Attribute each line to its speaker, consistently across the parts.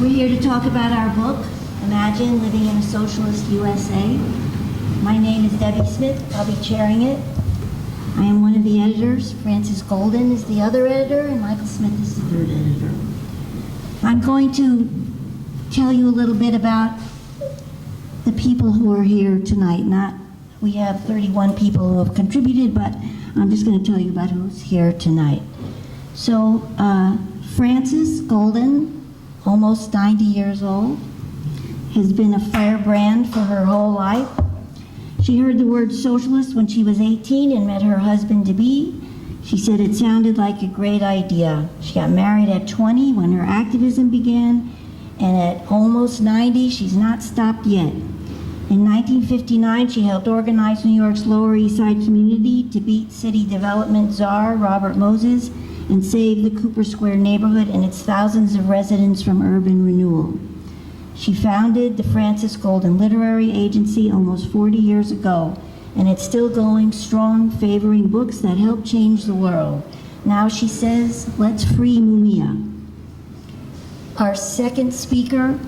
Speaker 1: We're here to talk about our book, Imagine Living in a Socialist USA. My name is Debbie Smith. I'll be chairing it. I am one of the editors. Frances Golden is the other editor, and Michael Smith is the third editor. I'm going to tell you a little bit about the people who are here tonight. We have 31 people who have contributed, but I'm just going to tell you about who's here tonight. So, Frances Golden, almost 90 years old, has been a firebrand for her whole life. She heard the word socialist when she was 18 and met her husband-to-be. She said it sounded like a great idea. She got married at 20 when her activism began, and at almost 90, she's not stopped yet. In 1959, she helped organize New York's Lower East Side community to beat city development czar Robert Moses and save the Cooper Square neighborhood and its thousands of residents from urban renewal. She founded the Frances Golden Literary Agency almost 40 years ago, and it's still going strong, favoring books that help change the world. Now she says, let's free Mumia. Our second speaker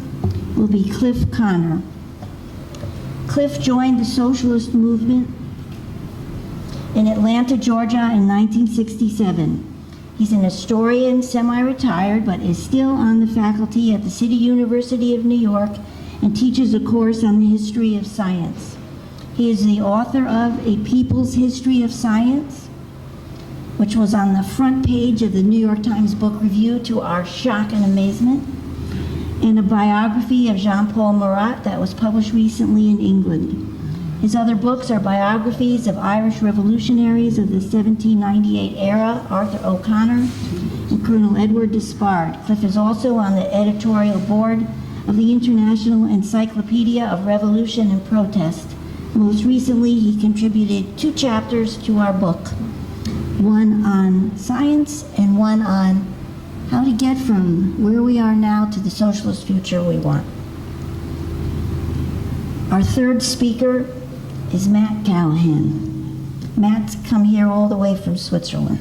Speaker 1: will be Cliff Connor. Cliff joined the socialist movement in Atlanta, Georgia in 1967. He's an historian, semi-retired, but is still on the faculty at the City University of New York and teaches a course on the history of science. He is the author of A People's History of Science, which was on the front page of the New York Times Book Review to our shock and amazement, and a biography of Jean-Paul Marat that was published recently in England. His other books are biographies of Irish revolutionaries of the 1798 era, Arthur O'Connor and Colonel Edward Despard. Cliff is also on the editorial board of the International Encyclopedia of Revolution and Protest. Most recently, he contributed 2 chapters to our book, one on science and one on how to get from where we are now to the socialist future we want. Our third speaker is Matt Callahan. Matt's come here all the way from Switzerland.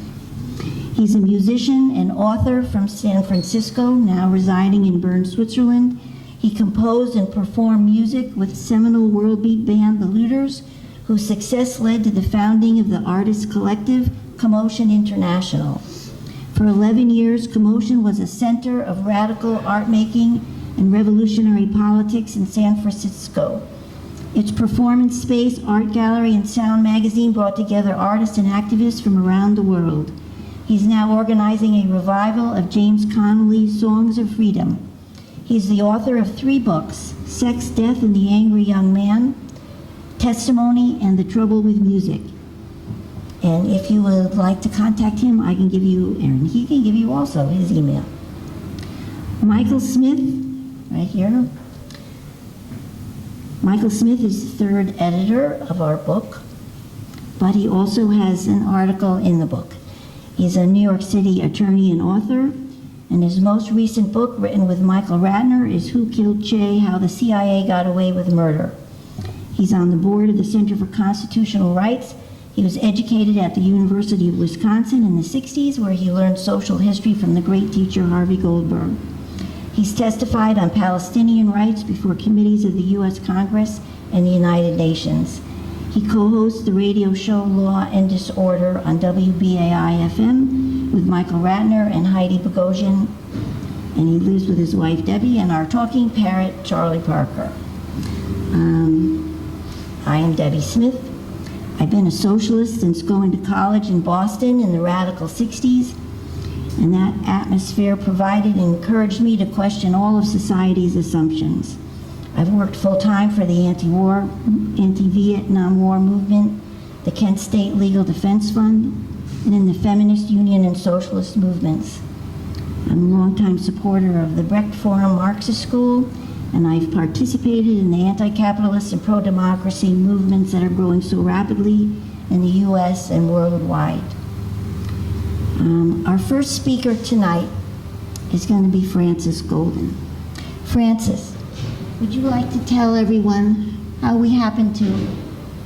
Speaker 1: He's a musician and author from San Francisco, now residing in Bern, Switzerland. He composed and performed music with seminal world beat band The Looters, whose success led to the founding of the artist collective Commotion International. For 11 years, Commotion was a center of radical art making and revolutionary politics in San Francisco. Its performance space, art gallery, and sound magazine brought together artists and activists from around the world. He's now organizing a revival of James Connolly's Songs of Freedom. He's the author of 3 books, Sex, Death, and the Angry Young Man, Testimony, and The Trouble with Music. And if you would like to contact him, I can give you, and he can give you also his email. Michael Smith, right here. Michael Smith is the 3rd editor of our book, but he also has an article in the book. He's a New York City attorney and author, and his most recent book, written with Michael Ratner, is Who Killed Che? How the CIA Got Away with Murder. He's on the board of the Center for Constitutional Rights. He was educated at the University of Wisconsin in the 60s, where he learned social history from the great teacher Harvey Goldberg. He's testified on Palestinian rights before committees of the U.S. Congress and the United Nations. He co-hosts the radio show Law and Disorder on WBAI-FM with Michael Ratner and Heidi Bogosian, and he lives with his wife Debbie and our talking parrot Charlie Parker. I am Debbie Smith. I've been a socialist since going to college in Boston in the radical 60s, and that atmosphere provided and encouraged me to question all of society's assumptions. I've worked full-time for the anti-Vietnam War movement, the Kent State Legal Defense Fund, and in the feminist union and socialist movements. I'm a longtime supporter of the Brecht Forum Marxist School, and I've participated in the anti-capitalist and pro-democracy movements that are growing so rapidly in the U.S. and worldwide. Our first speaker tonight is going to be Frances Golden. Frances, would you like to tell everyone how we happened to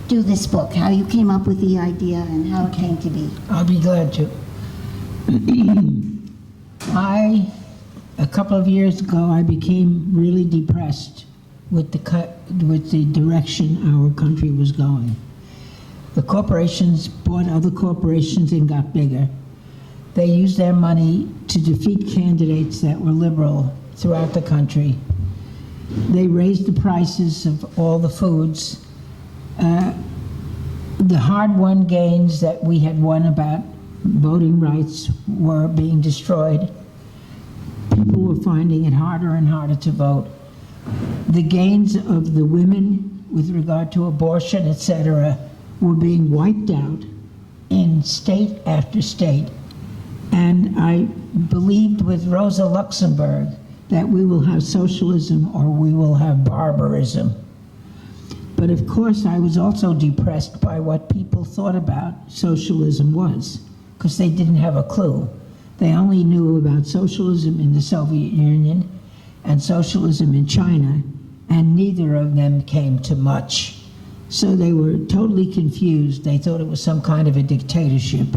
Speaker 1: do this book, how you came up with the idea and how it came to be?
Speaker 2: I'll be glad to. I a couple of years ago, I became really depressed with the direction our country was going. The corporations bought other corporations and got bigger. They used their money to defeat candidates that were liberal throughout the country. They raised the prices of all the foods. The hard-won gains that we had won about voting rights were being destroyed. People were finding it harder and harder to vote. The gains of the women with regard to abortion, etc., were being wiped out in state after state. And I believed with Rosa Luxemburg that we will have socialism or we will have barbarism. But of course, I was also depressed by what people thought about socialism was, because they didn't have a clue. They only knew about socialism in the Soviet Union and socialism in China, and neither of them came to much. So they were totally confused. They thought it was some kind of a dictatorship.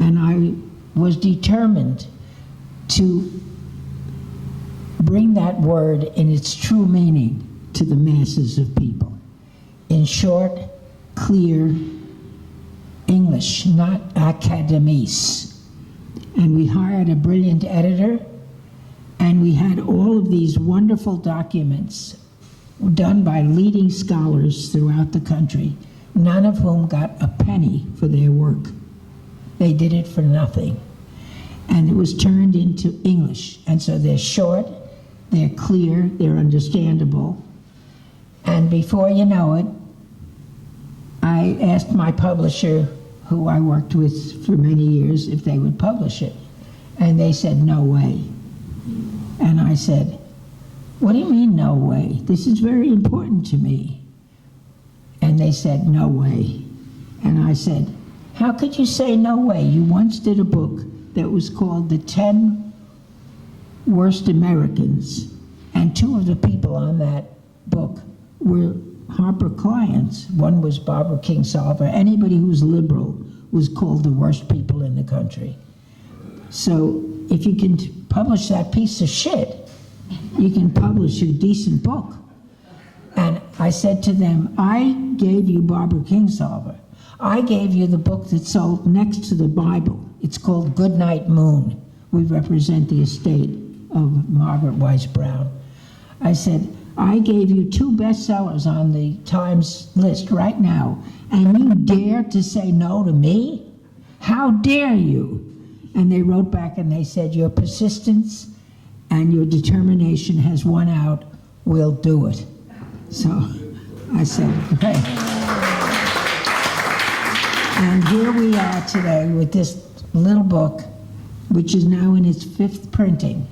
Speaker 2: And I was determined to bring that word in its true meaning to the masses of people. In short, clear English, not academies. And we hired a brilliant editor, and we had all of these wonderful documents done by leading scholars throughout the country, none of whom got a penny for their work. They did it for nothing. And it was turned into English. And so they're short, they're clear, they're understandable. And before you know it, I asked my publisher, who I worked with for many years, if they would publish it. And they said, no way. And I said, what do you mean, no way? This is very important to me. And they said, no way. And I said, how could you say no way? You once did a book that was called The 10 Worst Americans. And two of the people on that book were Harper clients. One was Barbara Kingsolver. Anybody who's liberal was called the worst people in the country. So if you can publish that piece of shit, you can publish a decent book. And I said to them, I gave you Barbara Kingsolver. I gave you the book that sold next to the Bible. It's called Goodnight Moon. We represent the estate of Margaret Weiss Brown. I said, I gave you 2 bestsellers on the Times list right now, and you dare to say no to me? How dare you? And they wrote back and they said, your persistence and your determination has won out. We'll do it. So I said, great. And here we are today with this little book, which is now in its 5th printing.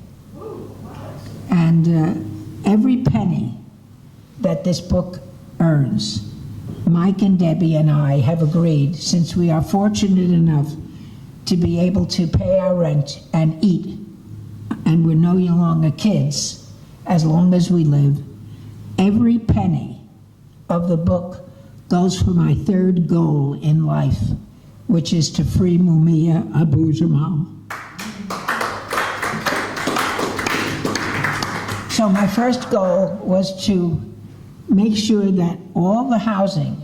Speaker 2: And every penny that this book earns, Mike and Debbie and I have agreed, since we are fortunate enough to be able to pay our rent and eat, and we're no longer kids as long as we live, every penny of the book goes for my 3rd goal in life, which is to free Mumia Abu-Jamal. So my first goal was to make sure that all the housing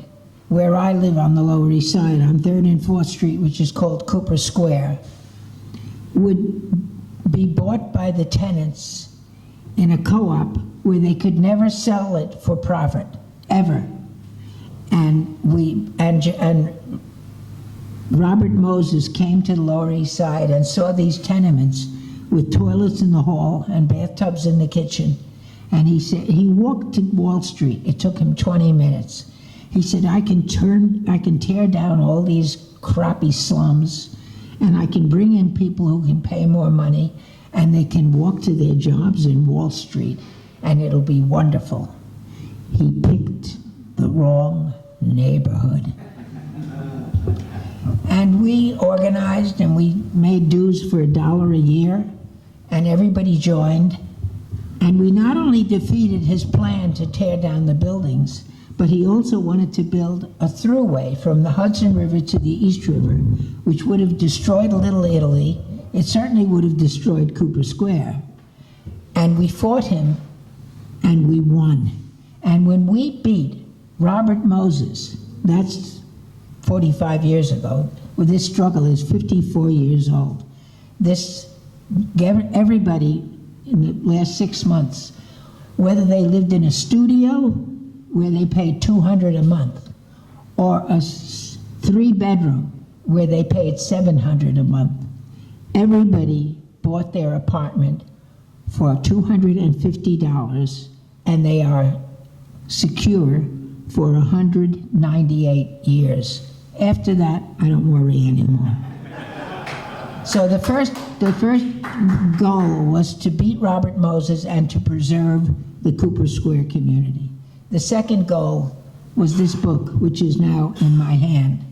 Speaker 2: where I live on the Lower East Side, on 3rd and 4th Street, which is called Cooper Square, would be bought by the tenants in a co-op where they could never sell it for profit, ever. And Robert Moses came to the Lower East Side and saw these tenements with toilets in the hall and bathtubs in the kitchen. And he said, he walked to Wall Street. It took him 20 minutes. He said, I can tear down all these crappy slums, and I can bring in people who can pay more money, and they can walk to their jobs in Wall Street, and it'll be wonderful. He picked the wrong neighborhood. And we organized and we made dues for $1 a year, and everybody joined. And we not only defeated his plan to tear down the buildings, but he also wanted to build a throughway from the Hudson River to the East River, which would have destroyed Little Italy. It certainly would have destroyed Cooper Square. And we fought him, and we won. And when we beat Robert Moses, that's 45 years ago, well, this struggle is 54 years old. Everybody in the last 6 months, whether they lived in a studio where they paid $200 a month, or a 3-bedroom where they paid $700 a month, everybody bought their apartment for $250, and they are secure for 198 years. After that, I don't worry anymore. So the first goal was to beat Robert Moses and to preserve the Cooper Square community. The second goal was this book, which is now in my hand.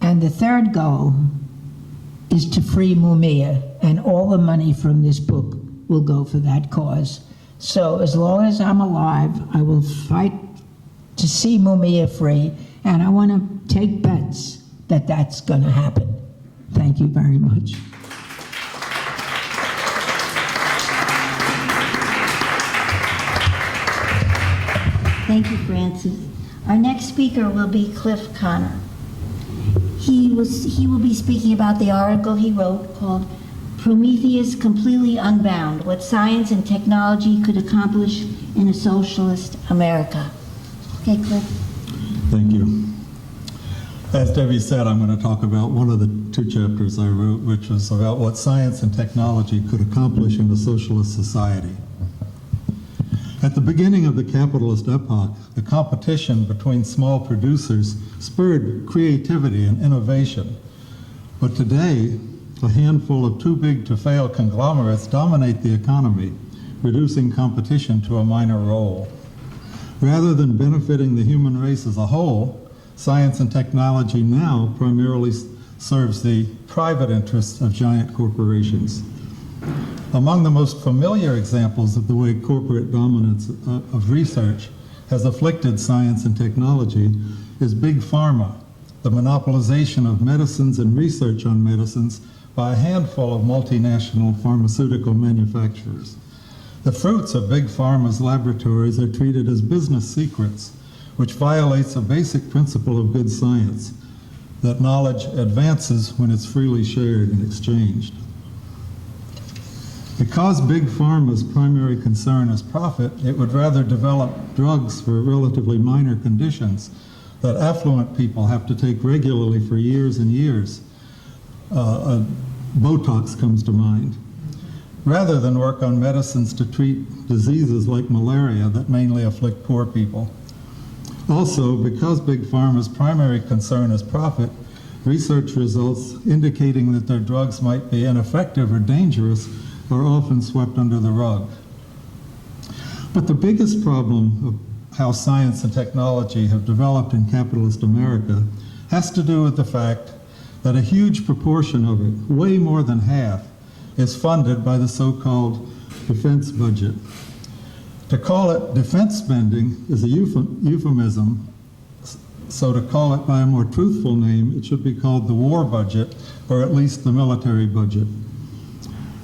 Speaker 2: And the third goal is to free Mumia, and all the money from this book will go for that cause. So as long as I'm alive, I will fight to see Mumia free, and I want to take bets that that's going to happen. Thank you very much.
Speaker 1: Thank you, Francis. Our next speaker will be Cliff Connor. He will be speaking about the article he wrote called Prometheus Completely Unbound, What Science and Technology Could Accomplish in a Socialist America. Okay, Cliff.
Speaker 3: Thank you. As Debbie said, I'm going to talk about one of the 2 chapters I wrote, which was about what science and technology could accomplish in a socialist society. At the beginning of the capitalist epoch, the competition between small producers spurred creativity and innovation. But today, a handful of too-big-to-fail conglomerates dominate the economy, reducing competition to a minor role. Rather than benefiting the human race as a whole, science and technology now primarily serves the private interests of giant corporations. Among the most familiar examples of the way corporate dominance of research has afflicted science and technology is Big Pharma, the monopolization of medicines and research on medicines by a handful of multinational pharmaceutical manufacturers. The fruits of Big Pharma's laboratories are treated as business secrets, which violates a basic principle of good science, that knowledge advances when it's freely shared and exchanged. Because Big Pharma's primary concern is profit, it would rather develop drugs for relatively minor conditions that affluent people have to take regularly for years and years. Botox comes to mind, rather than work on medicines to treat diseases like malaria that mainly afflict poor people. Also, because Big Pharma's primary concern is profit, research results indicating that their drugs might be ineffective or dangerous are often swept under the rug. But the biggest problem of how science and technology have developed in capitalist America has to do with the fact that a huge proportion of it, way more than half, is funded by the so-called defense budget. To call it defense spending is a euphemism, so to call it by a more truthful name, it should be called the war budget, or at least the military budget.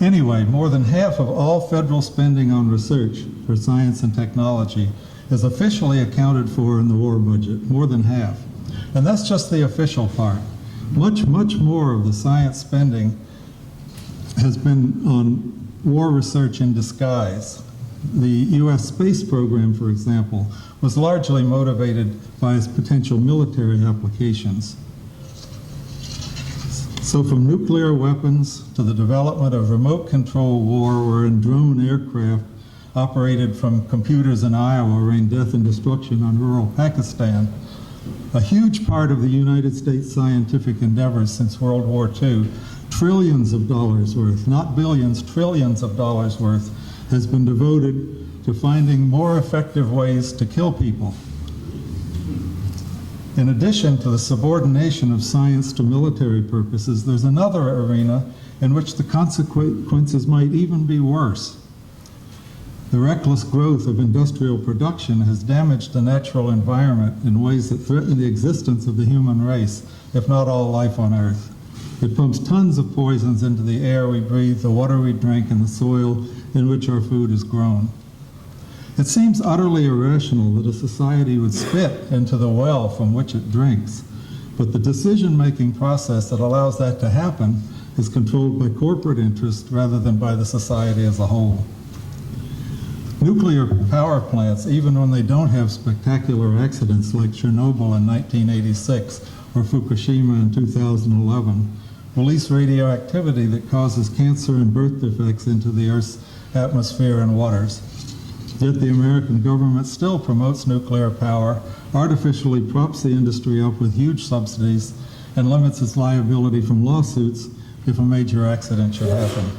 Speaker 3: Anyway, more than half of all federal spending on research for science and technology is officially accounted for in the war budget, more than half. And that's just the official part. Much more of the science spending has been on war research in disguise. The U.S. space program, for example, was largely motivated by its potential military applications. So from nuclear weapons to the development of remote control war wherein drone aircraft operated from computers in Iowa rained death and destruction on rural Pakistan, a huge part of the United States scientific endeavors since World War II, trillions of dollars worth, not billions, trillions of dollars worth, has been devoted to finding more effective ways to kill people. In addition to the subordination of science to military purposes, there's another arena in which the consequences might even be worse. The reckless growth of industrial production has damaged the natural environment in ways that threaten the existence of the human race, if not all life on Earth. It pumps tons of poisons into the air we breathe, the water we drink, and the soil in which our food is grown. It seems utterly irrational that a society would spit into the well from which it drinks, but the decision-making process that allows that to happen is controlled by corporate interest rather than by the society as a whole. Nuclear power plants, even when they don't have spectacular accidents like Chernobyl in 1986 or Fukushima in 2011, release radioactivity that causes cancer and birth defects into the Earth's atmosphere and waters. Yet the American government still promotes nuclear power, artificially props the industry up with huge subsidies, and limits its liability from lawsuits if a major accident should happen.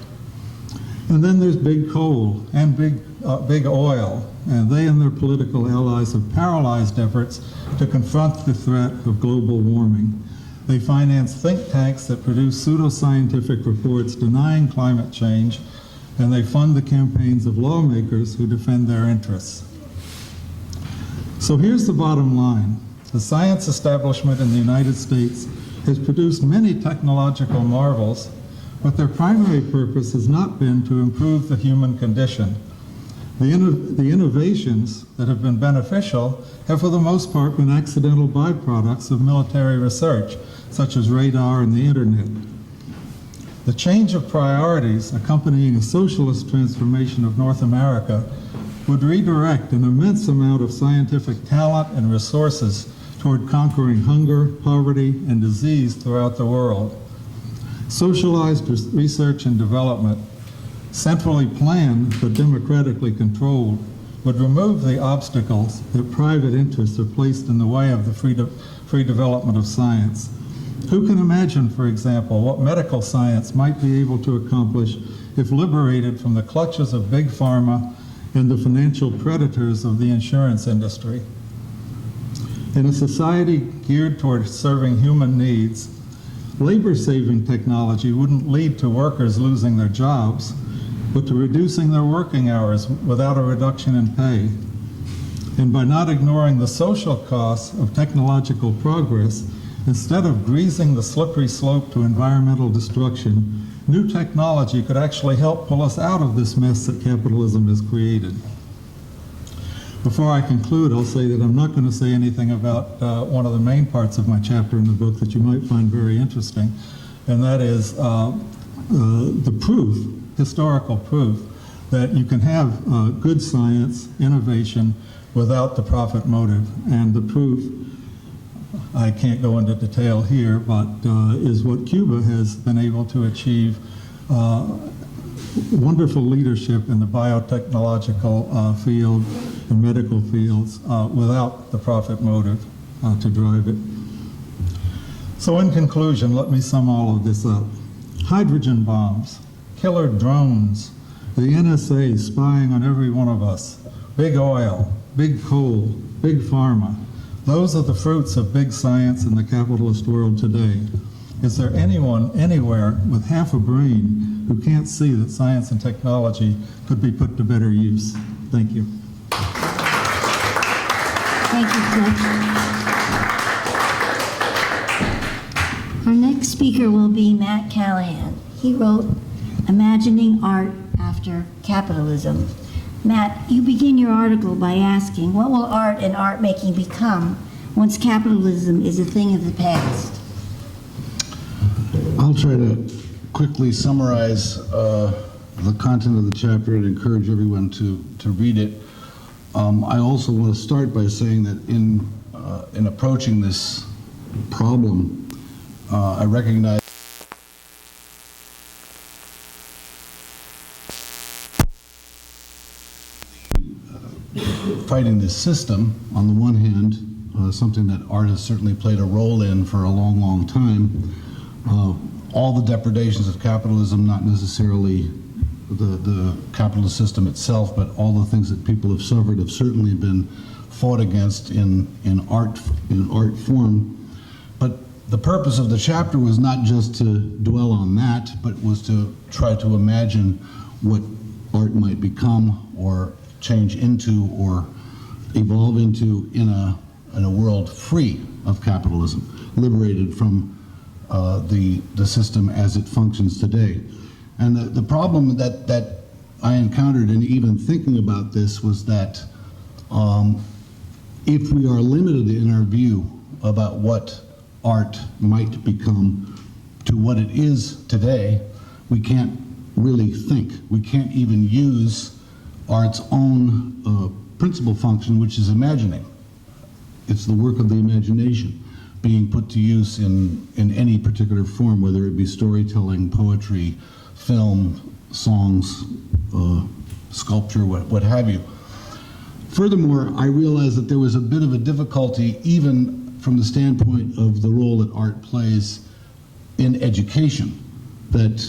Speaker 3: And then there's big coal and big oil, and they and their political allies have paralyzed efforts to confront the threat of global warming. They finance think tanks that produce pseudoscientific reports denying climate change, and they fund the campaigns of lawmakers who defend their interests. So here's the bottom line. The science establishment in the United States has produced many technological marvels, but their primary purpose has not been to improve the human condition. The innovations that have been beneficial have for the most part been accidental byproducts of military research, such as radar and the internet. The change of priorities accompanying a socialist transformation of North America would redirect an immense amount of scientific talent and resources toward conquering hunger, poverty, and disease throughout the world. Socialized research and development, centrally planned but democratically controlled, would remove the obstacles that private interests have placed in the way of the free development of science. Who can imagine, for example, what medical science might be able to accomplish if liberated from the clutches of big pharma and the financial predators of the insurance industry? In a society geared toward serving human needs, labor-saving technology wouldn't lead to workers losing their jobs, but to reducing their working hours without a reduction in pay. And by not ignoring the social costs of technological progress, instead of greasing the slippery slope to environmental destruction, new technology could actually help pull us out of this mess that capitalism has created. Before I conclude, I'll say that I'm not going to say anything about one of the main parts of my chapter in the book that you might find very interesting, and that is the proof, historical proof, that you can have good science, innovation, without the profit motive. And the proof, I can't go into detail here, but is what Cuba has been able to achieve wonderful leadership in the biotechnological field and medical fields without the profit motive to drive it. So in conclusion, let me sum all of this up. Hydrogen bombs, killer drones, the NSA spying on every one of us, big oil, big coal, big pharma. Those are the fruits of big science in the capitalist world today. Is there anyone anywhere with half a brain who can't see that science and technology could be put to better use? Thank you.
Speaker 1: Thank you, Cliff. Our next speaker will be Matt Callahan. He wrote Imagining Art After Capitalism. Matt, you begin your article by asking, what will art and art making become once capitalism is a thing of the past?
Speaker 4: I'll try to quickly summarize the content of the chapter and encourage everyone to read it. I also want to start by saying that in approaching this problem, I recognize fighting this system, on the one hand, something that art has certainly played a role in for a long, long time. All the depredations of capitalism, not necessarily the capitalist system itself, but all the things that people have suffered have certainly been fought against in art form. But the purpose of the chapter was not just to dwell on that, but was to try to imagine what art might become or change into or evolve into in a world free of capitalism, liberated from the system as it functions today. And the problem that I encountered in even thinking about this was that if we are limited in our view about what art might become to what it is today, we can't really think. We can't even use art's own principal function, which is imagining. It's the work of the imagination being put to use in any particular form, whether it be storytelling, poetry, film, songs, sculpture, what have you. Furthermore, I realized that there was a bit of a difficulty even from the standpoint of the role that art plays in education. That,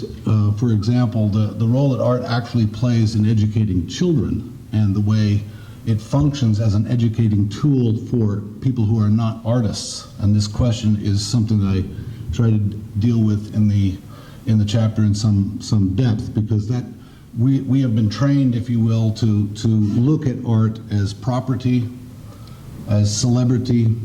Speaker 4: for example, the role that art actually plays in educating children and the way it functions as an educating tool for people who are not artists. And this question is something that I try to deal with in the chapter in some depth, because that we have been trained, if you will, to look at art as property, as celebrity,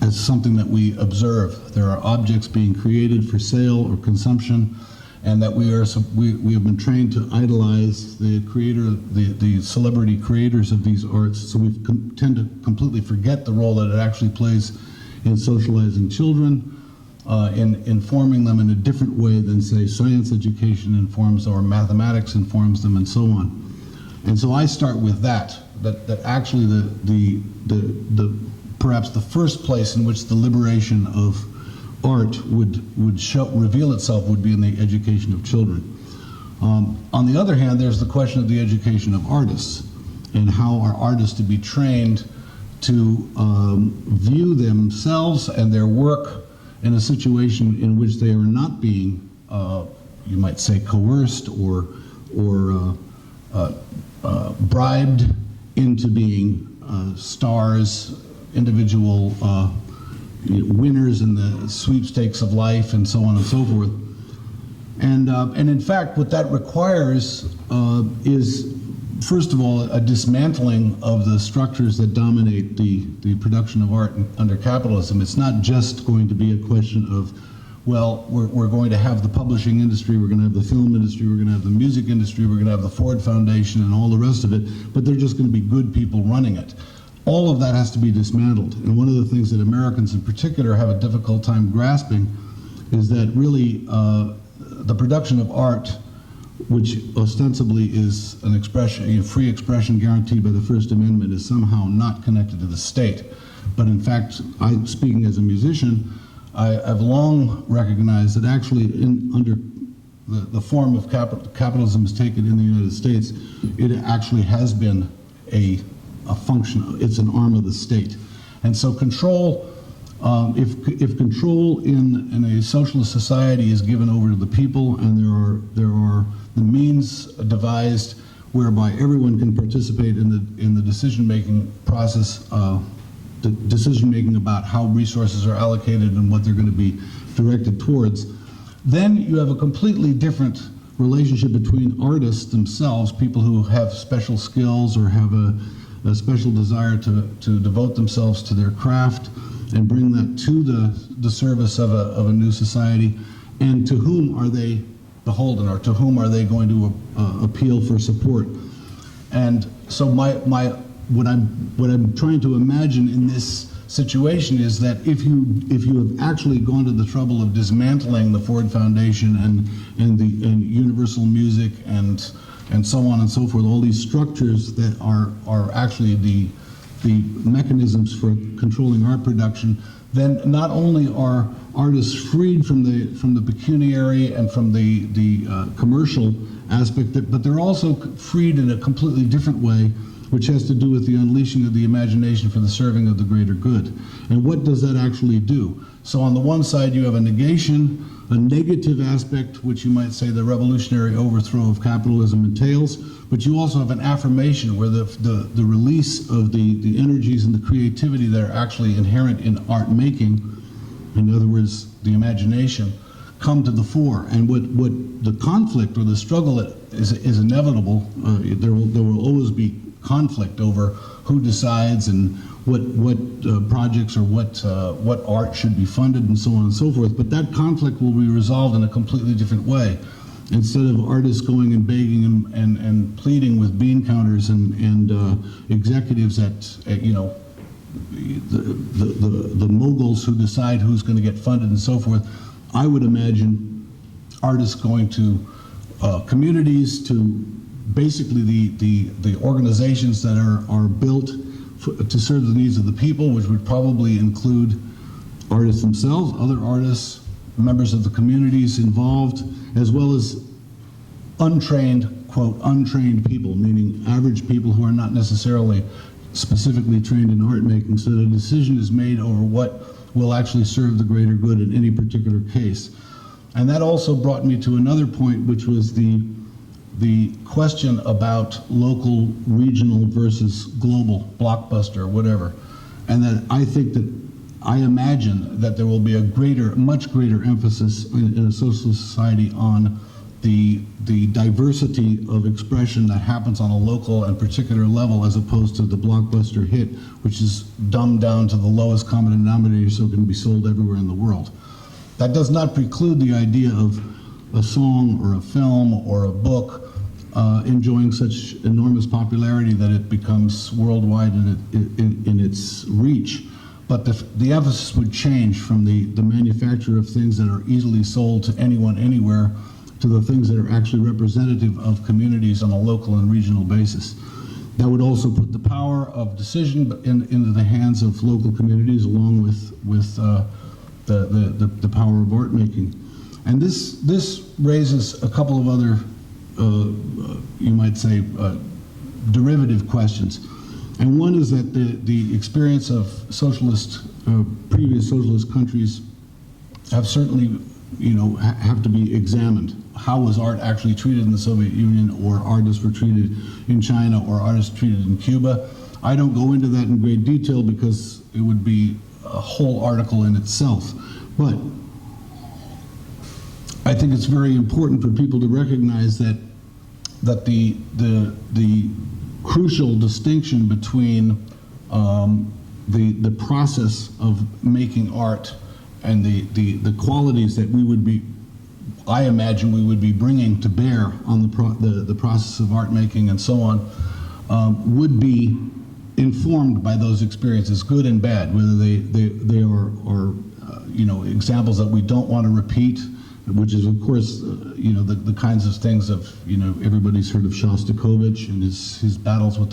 Speaker 4: as something that we observe. There are objects being created for sale or consumption, and that we have been trained to idolize the creator, the celebrity creators of these arts. So we tend to completely forget the role that it actually plays in socializing children, in informing them in a different way than, say, science education informs or mathematics informs them, and so on. And so I start with that actually the perhaps the first place in which the liberation of art would reveal itself would be in the education of children. On the other hand, there's the question of the education of artists, and how are artists to be trained to view themselves and their work in a situation in which they are not being, you might say, coerced or bribed into being stars, individual winners in the sweepstakes of life, and so on and so forth. And in fact, what that requires is, first of all, a dismantling of the structures that dominate the production of art under capitalism. It's not just going to be a question of, well, we're going to have the publishing industry, we're going to have the film industry, we're going to have the music industry, we're going to have the Ford Foundation and all the rest of it, but they're just going to be good people running it. All of that has to be dismantled. And one of the things that Americans in particular have a difficult time grasping is that really the production of art, which ostensibly is an expression, a free expression guaranteed by the First Amendment, is somehow not connected to the state. But in fact, speaking as a musician, I've long recognized that actually under the form of capitalism is taken in the United States, it actually has been a function, it's an arm of the state. And so control, if control in a socialist society is given over to the people, and there are the means devised whereby everyone can participate in the decision-making process, the decision-making about how resources are allocated and what they're going to be directed towards, then you have a completely different relationship between artists themselves, people who have special skills or have a special desire to devote themselves to their craft and bring that to the service of a new society, and to whom are they beholden, or to whom are they going to appeal for support. And so what I'm trying to imagine in this situation is that if you have actually gone to the trouble of dismantling the Ford Foundation and Universal Music and so on and so forth, all these structures that are actually the mechanisms for controlling art production, then not only are artists freed from the pecuniary and from the commercial aspect, but they're also freed in a completely different way, which has to do with the unleashing of the imagination for the serving of the greater good. And what does that actually do? So on the one side, you have a negation, a negative aspect, which you might say the revolutionary overthrow of capitalism entails, but you also have an affirmation where the release of the energies and the creativity that are actually inherent in art making, in other words, the imagination, come to the fore. And what the conflict or the struggle is inevitable. There will always be conflict over who decides and what projects or what art should be funded and so on and so forth. But that conflict will be resolved in a completely different way. instead of artists going and begging and pleading with bean counters and executives at you know, the moguls who decide who's going to get funded and so forth, I would imagine artists going to communities, to basically the organizations that are built to serve the needs of the people, which would probably include artists themselves, other artists, members of the communities involved, as well as untrained, quote, untrained people, meaning average people who are not necessarily specifically trained in art making, so that a decision is made over what will actually serve the greater good in any particular case. And that also brought me to another point, which was the question about local, regional versus global, blockbuster, whatever. And that I think that I imagine that there will be a much greater emphasis in a socialist society on the diversity of expression that happens on a local and particular level, as opposed to the blockbuster hit, which is dumbed down to the lowest common denominator so it can be sold everywhere in the world. That does not preclude the idea of a song or a film or a book enjoying such enormous popularity that it becomes worldwide in its reach. But the emphasis would change from the manufacture of things that are easily sold to anyone, anywhere, to the things that are actually representative of communities on a local and regional basis. That would also put the power of decision into the hands of local communities, along with the power of art making. And this raises a couple of other, you might say, derivative questions. And one is that the experience of previous socialist countries have certainly, have to be examined. How was art actually treated in the Soviet Union, or artists were treated in China, or artists treated in Cuba? I don't go into that in great detail because it would be a whole article in itself. But I think it's very important for people to recognize that the crucial distinction between the process of making art and the qualities that I imagine we would be bringing to bear on the process of art making and so on, would be informed by those experiences, good and bad, whether they are examples that we don't want to repeat, which is, of course, the kinds of things of, everybody's heard of Shostakovich and his battles with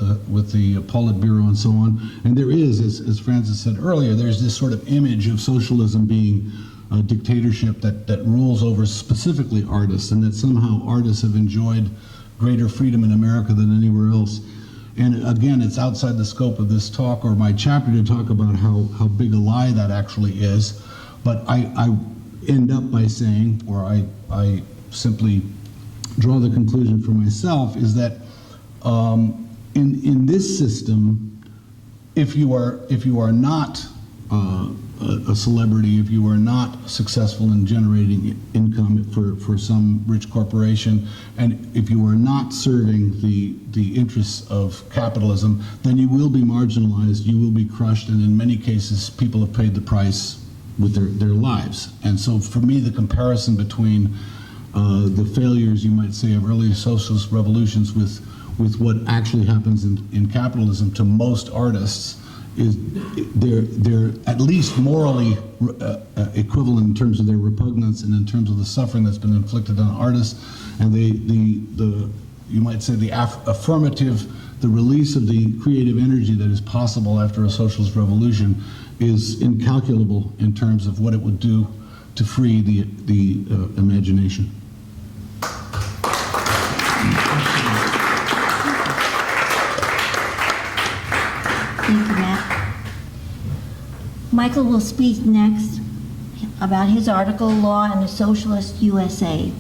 Speaker 4: the Politburo and so on. And there is, as Francis said earlier, there's this sort of image of socialism being a dictatorship that rules over specifically artists, and that somehow artists have enjoyed greater freedom in America than anywhere else. And again, it's outside the scope of this talk or my chapter to talk about how big a lie that actually is. But I end up by saying, or I simply draw the conclusion for myself, is that in this system, if you are not a celebrity, if you are not successful in generating income for some rich corporation, and if you are not serving the interests of capitalism, then you will be marginalized, you will be crushed, and in many cases, people have paid the price with their lives. And so for me, the comparison between the failures, you might say, of early socialist revolutions with what actually happens in capitalism to most artists is they're at least morally equivalent in terms of their repugnance and in terms of the suffering that's been inflicted on artists, and the you might say the affirmative, the release of the creative energy that is possible after a socialist revolution is incalculable in terms of what it would do to free the imagination.
Speaker 1: Thank you, Matt. Michael will speak next about his article, Law in a Socialist USA.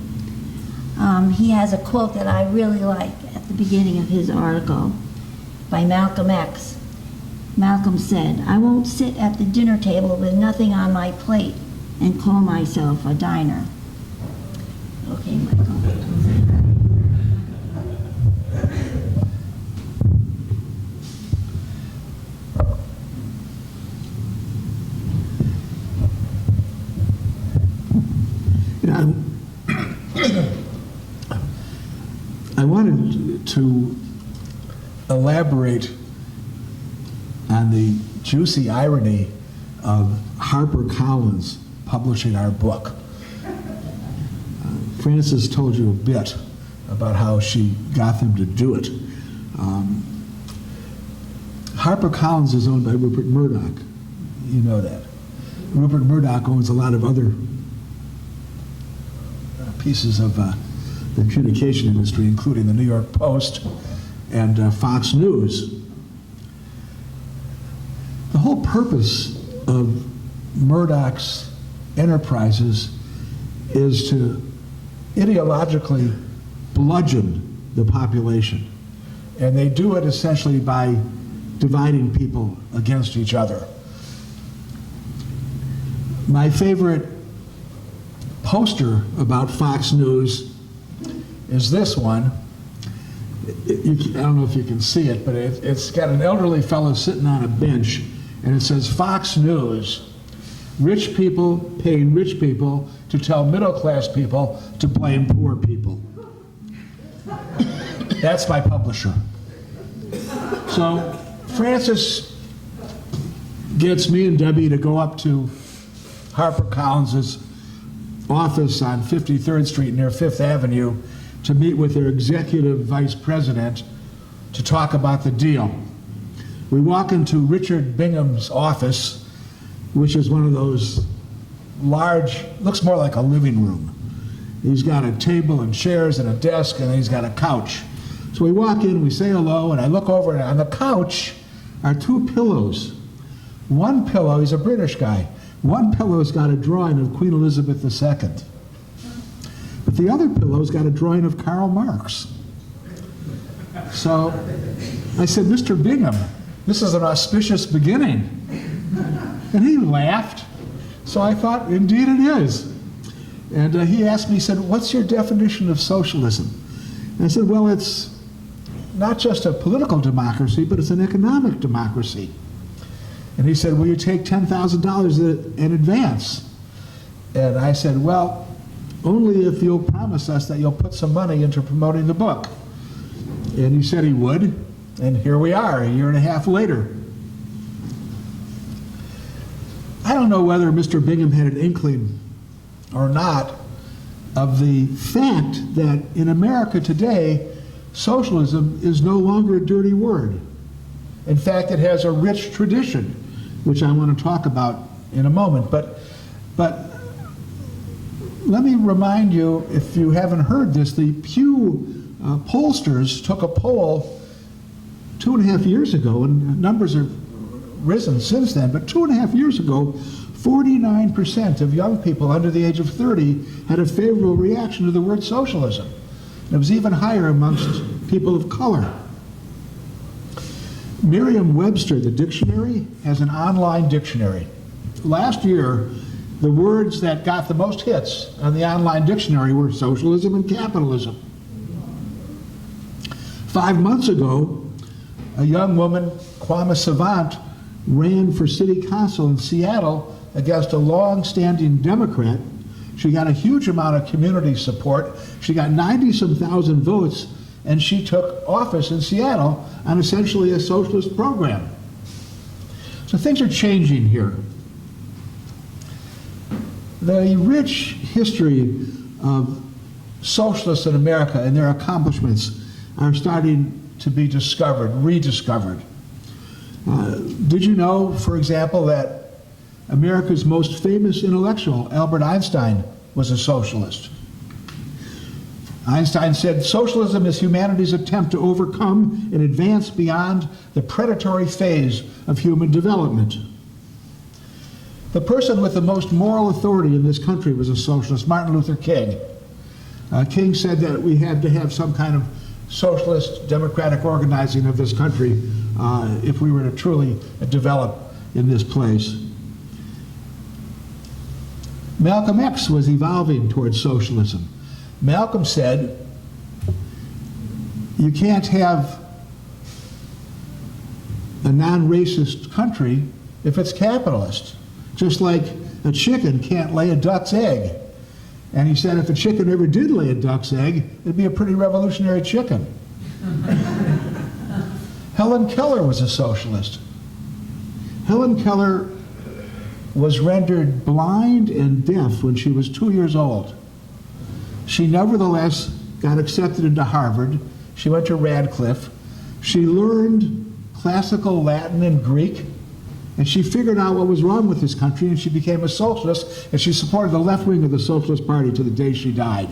Speaker 1: He has a quote that I really like at the beginning of his article by Malcolm X. Malcolm said, "I won't sit at the dinner table with nothing on my plate and call myself a diner." Okay, Michael.
Speaker 5: elaborate on the juicy irony of HarperCollins publishing our book. Frances told you a bit about how she got them to do it. HarperCollins is owned by Rupert Murdoch. You know that. Rupert Murdoch owns a lot of other pieces of the communication industry, including the New York Post and Fox News. The whole purpose of Murdoch's enterprises is to ideologically bludgeon the population. And they do it essentially by dividing people against each other. My favorite poster about Fox News is this one. I don't know if you can see it, but it's got an elderly fellow sitting on a bench, and it says, Fox News, rich people paying rich people to tell middle-class people to blame poor people. That's my publisher. So Frances gets me and Debbie to go up to HarperCollins' office on 53rd Street near Fifth Avenue to meet with their executive vice president to talk about the deal. We walk into Richard Bingham's office, which is one of those large, looks more like a living room. He's got a table and chairs and a desk, and he's got a couch. So we walk in, we say hello, and I look over, and on the couch are two pillows. One pillow, he's a British guy, one pillow's got a drawing of Queen Elizabeth II. But the other pillow's got a drawing of Karl Marx. So I said, Mr. Bingham, this is an auspicious beginning. And he laughed. So I thought, indeed it is. And he asked me, he said, what's your definition of socialism? And I said, well, it's not just a political democracy, but it's an economic democracy. And he said, will you take $10,000 in advance? And I said, well, only if you'll promise us that you'll put some money into promoting the book. And he said he would, and here we are, a year and a half later. I don't know whether Mr. Bingham had an inkling or not of the fact that in America today, socialism is no longer a dirty word. In fact, it has a rich tradition, which I want to talk about in a moment. But let me remind you, if you haven't heard this, the Pew pollsters took a poll 2.5 years ago, and numbers have risen since then, but 2.5 years ago, 49% of young people under the age of 30 had a favorable reaction to the word socialism. And it was even higher amongst people of color. Merriam-Webster, the dictionary, has an online dictionary. Last year, the words that got the most hits on the online dictionary were socialism and capitalism. 5 months ago, a young woman, Kwame Savant, ran for city council in Seattle against a long-standing Democrat. She got a huge amount of community support. She got 90-some thousand votes, and she took office in Seattle on essentially a socialist program. So things are changing here. The rich history of socialists in America and their accomplishments are starting to be discovered, rediscovered. Did you know, for example, that America's most famous intellectual, Albert Einstein, was a socialist? Einstein said, socialism is humanity's attempt to overcome and advance beyond the predatory phase of human development. The person with the most moral authority in this country was a socialist, Martin Luther King. King said that we had to have some kind of socialist democratic organizing of this country if we were to truly develop in this place. Malcolm X was evolving towards socialism. Malcolm said, you can't have a non-racist country if it's capitalist. Just like a chicken can't lay a duck's egg. And he said if a chicken ever did lay a duck's egg, it'd be a pretty revolutionary chicken. Helen Keller was a socialist. Helen Keller was rendered blind and deaf when she was 2 years old. She nevertheless got accepted into Harvard. She went to Radcliffe. She learned classical Latin and Greek, and she figured out what was wrong with this country, and she became a socialist, and she supported the left wing of the Socialist Party to the day she died.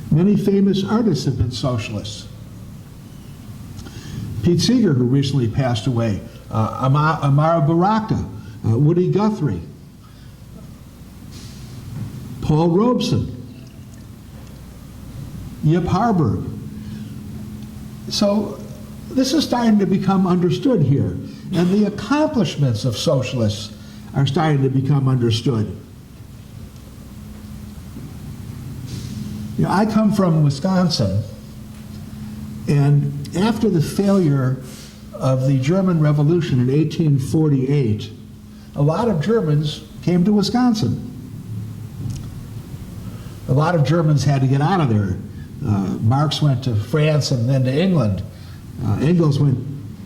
Speaker 5: Many famous artists have been socialists. Pete Seeger, who recently passed away, Amara Baraka, Woody Guthrie, Paul Robeson, Yip Harburg. So this is starting to become understood here, and the accomplishments of socialists are starting to become understood. You know, I come from Wisconsin, and after the failure of the German Revolution in 1848, a lot of Germans came to Wisconsin. A lot of Germans had to get out of there. Marx went to France and then to England. Engels went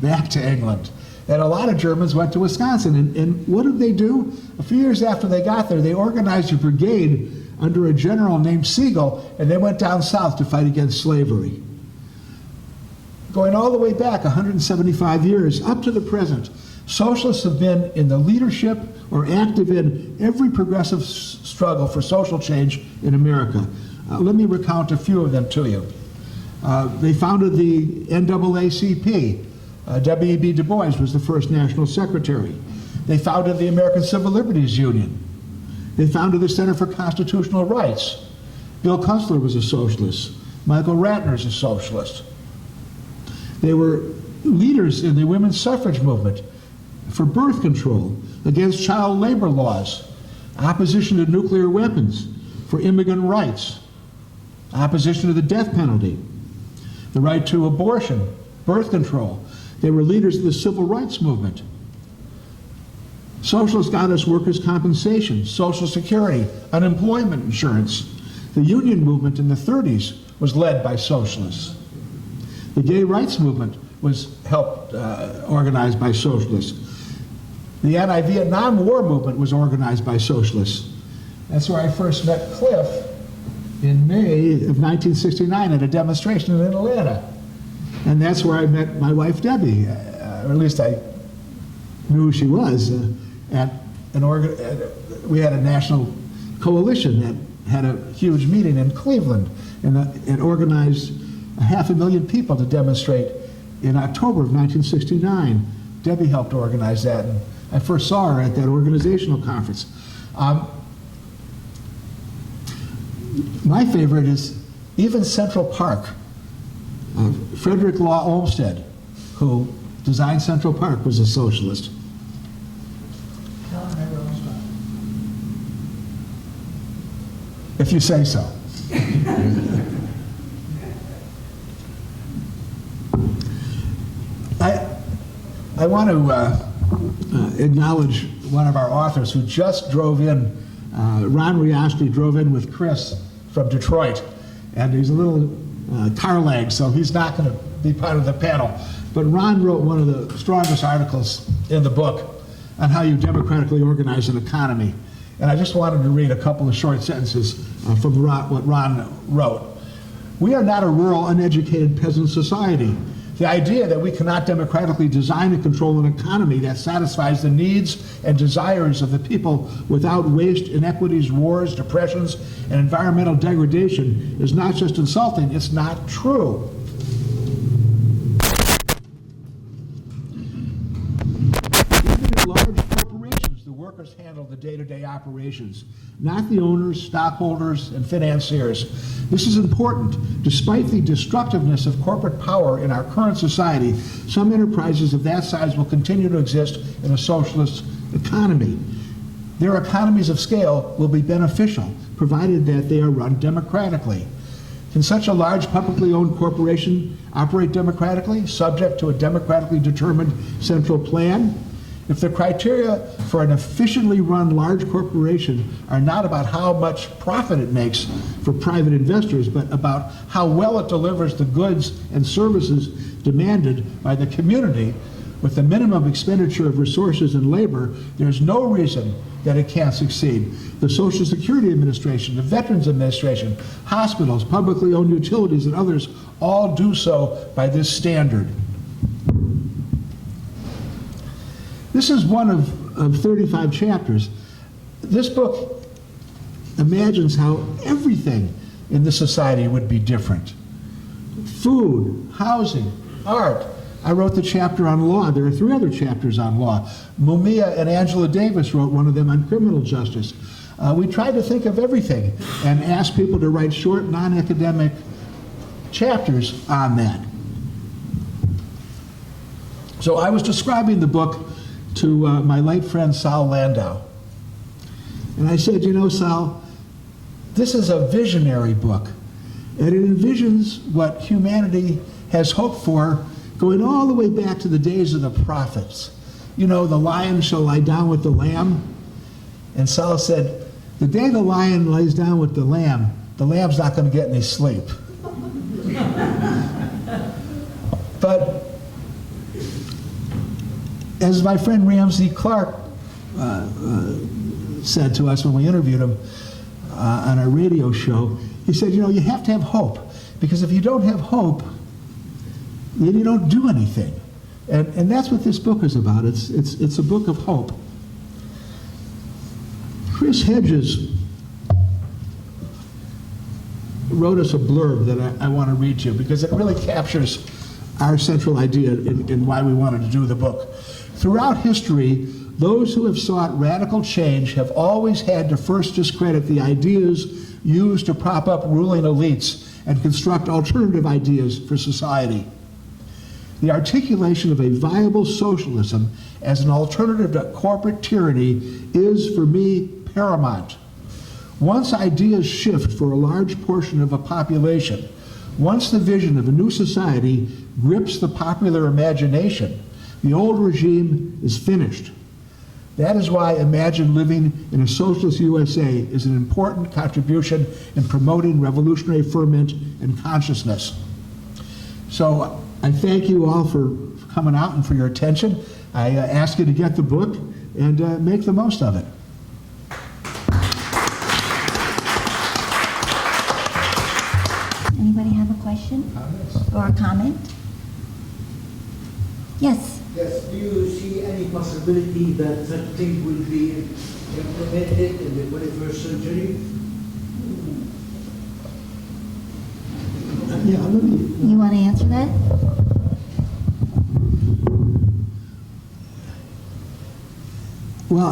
Speaker 5: back to England. And a lot of Germans went to Wisconsin. And what did they do? A few years after they got there, they organized a brigade under a general named Siegel, and they went down south to fight against slavery. Going all the way back 175 years, up to the present, socialists have been in the leadership or active in every progressive struggle for social change in America. Let me recount a few of them to you. They founded the NAACP. W.E.B. Du Bois was the first national secretary. They founded the American Civil Liberties Union. They founded the Center for Constitutional Rights. Bill Kunstler was a socialist. Michael Ratner is a socialist. They were leaders in the women's suffrage movement for birth control, against child labor laws, opposition to nuclear weapons, for immigrant rights, opposition to the death penalty, the right to abortion, birth control. They were leaders of the civil rights movement. Socialists got us workers' compensation, Social Security, unemployment insurance. The union movement in the 30s was led by socialists. The gay rights movement was helped organized by socialists. The anti-Vietnam War movement was organized by socialists. That's where I first met Cliff in May of 1969 at a demonstration in Atlanta. And that's where I met my wife Debbie, or at least I knew who she was. We had a national coalition that had a huge meeting in Cleveland, and it organized 500,000 people to demonstrate in October of 1969. Debbie helped organize that, and I first saw her at that organizational conference. My favorite is even Central Park. Frederick Law Olmsted, who designed Central Park, was a socialist. If you say so. I want to acknowledge one of our authors who just drove in. Ron Riosky drove in with Chris from Detroit, and he's a little car lag, so he's not going to be part of the panel. But Ron wrote one of the strongest articles in the book on how you democratically organize an economy. And I just wanted to read a couple of short sentences from what Ron wrote. We are not a rural, uneducated peasant society. The idea that we cannot democratically design and control an economy that satisfies the needs and desires of the people without waste, inequities, wars, depressions, and environmental degradation is not just insulting, it's not true. Even in large corporations, the workers handle the day-to-day operations, not the owners, stockholders, and financiers. This is important. Despite the destructiveness of corporate power in our current society, some enterprises of that size will continue to exist in a socialist economy. Their economies of scale will be beneficial, provided that they are run democratically. Can such a large publicly owned corporation operate democratically, subject to a democratically determined central plan? If the criteria for an efficiently run large corporation are not about how much profit it makes for private investors, but about how well it delivers the goods and services demanded by the community with the minimum expenditure of resources and labor, there's no reason that it can't succeed. The Social Security Administration, the Veterans Administration, hospitals, publicly owned utilities, and others all do so by this standard. This is one of 35 chapters. This book imagines how everything in the society would be different. Food, housing, art. I wrote the chapter on law. There are 3 other chapters on law. Mumia and Angela Davis wrote one of them on criminal justice. We tried to think of everything and ask people to write short, non-academic chapters on that. So I was describing the book to my late friend Sal Landau. And I said, you know, Sal, this is a visionary book. And it envisions what humanity has hoped for going all the way back to the days of the prophets. You know, the lion shall lie down with the lamb. And Sal said, the day the lion lays down with the lamb's not going to get any sleep. But as my friend Ramsey Clark said to us when we interviewed him on our radio show, he said, you know, you have to have hope, because if you don't have hope, then you don't do anything. And that's what this book is about. It's a book of hope. Chris Hedges wrote us a blurb that I want to read to you, because it really captures our central idea in why we wanted to do the book. Throughout history, those who have sought radical change have always had to first discredit the ideas used to prop up ruling elites and construct alternative ideas for society. The articulation of a viable socialism as an alternative to corporate tyranny is, for me, paramount. Once ideas shift for a large portion of a population, once the vision of a new society grips the popular imagination, the old regime is finished. That is why Imagine Living in a Socialist USA is an important contribution in promoting revolutionary ferment and consciousness. So I thank you all for coming out and for your attention. I ask you to get the book and make the most of it.
Speaker 1: Anybody have a question or a comment? Yes.
Speaker 6: Yes, do you see any possibility that such thing will be implemented in the 21st century?
Speaker 5: Yeah, let me.
Speaker 1: You want to answer that?
Speaker 5: Well,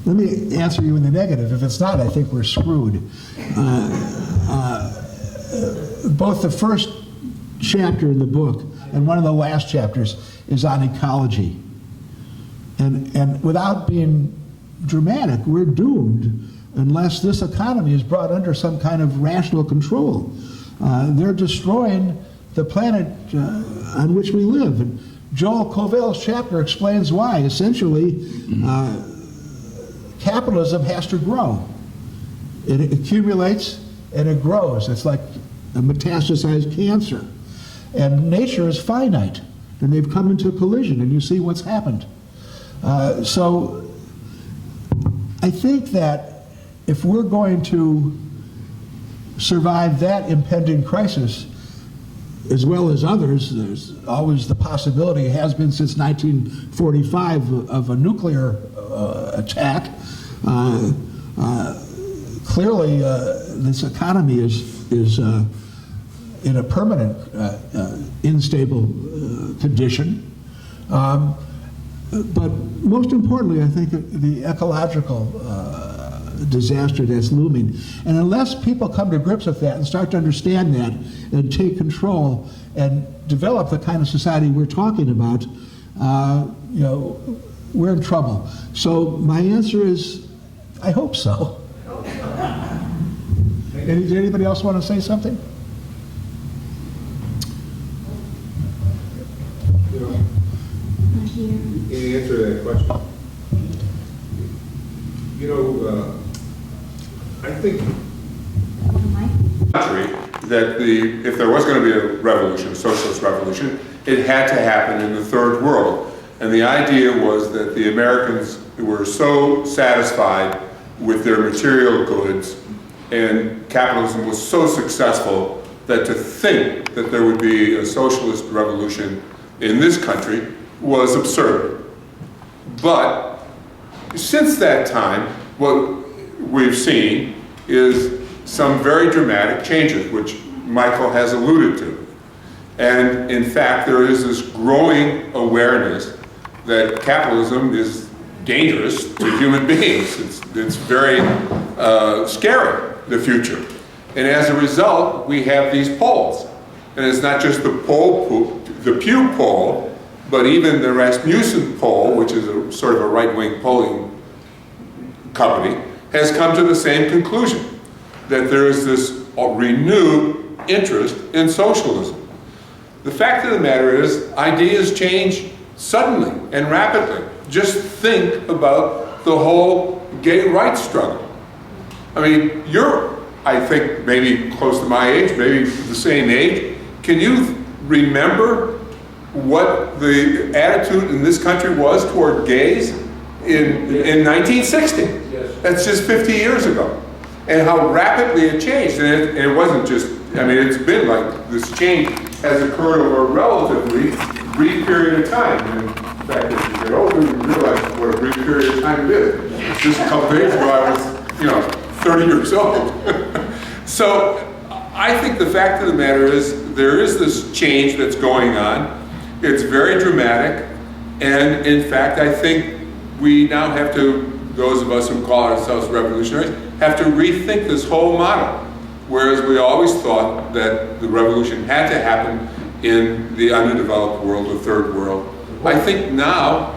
Speaker 5: let me answer you in the negative. If it's not, I think we're screwed. Both the first chapter in the book and one of the last chapters is on ecology. And without being dramatic, we're doomed unless this economy is brought under some kind of rational control. They're destroying the planet on which we live. And Joel Covell's chapter explains why. Essentially, capitalism has to grow. It accumulates and it grows. It's like a metastasized cancer. And nature is finite. And they've come into collision, and you see what's happened. So I think that if we're going to survive that impending crisis, as well as others, there's always the possibility, has been since 1945, of a nuclear attack. Clearly, this economy is in a permanent unstable condition. But most importantly, I think the ecological disaster that's looming. And unless people come to grips with that and start to understand that and take control and develop the kind of society we're talking about, you know, we're in trouble. So my answer is, I hope so. Did anybody else want to say something?
Speaker 1: Not here.
Speaker 7: In answer to that question. You know, I think country that if there was going to be a revolution, a socialist revolution, it had to happen in the third world. And the idea was that the Americans were so satisfied with their material goods and capitalism was so successful that to think that there would be a socialist revolution in this country was absurd. But since that time, what we've seen is some very dramatic changes, which Michael has alluded to. And in fact, there is this growing awareness that capitalism is dangerous to human beings. It's very scary, the future. And as a result, we have these polls. And it's not just the Pew poll, but even the Rasmussen poll, which is a sort of a right-wing polling company, has come to the same conclusion, that there is this renewed interest in socialism. The fact of the matter is, ideas change suddenly and rapidly. Just think about the whole gay rights struggle. I mean, you're, I think, maybe close to my age, maybe the same age. Can you remember what the attitude in this country was toward gays in 1960?
Speaker 6: Yes.
Speaker 7: That's just 50 years ago. And how rapidly it changed. And it wasn't just, I mean, it's been like this change has occurred over a relatively brief period of time. And in fact, as you get older, you realize what a brief period of time it is. Just a couple days ago, I was, 30 years old. So I think the fact of the matter is there is this change that's going on. It's very dramatic. And in fact, I think we now have to, those of us who call ourselves revolutionaries, have to rethink this whole model. Whereas we always thought that the revolution had to happen in the underdeveloped world, the third world. I think now,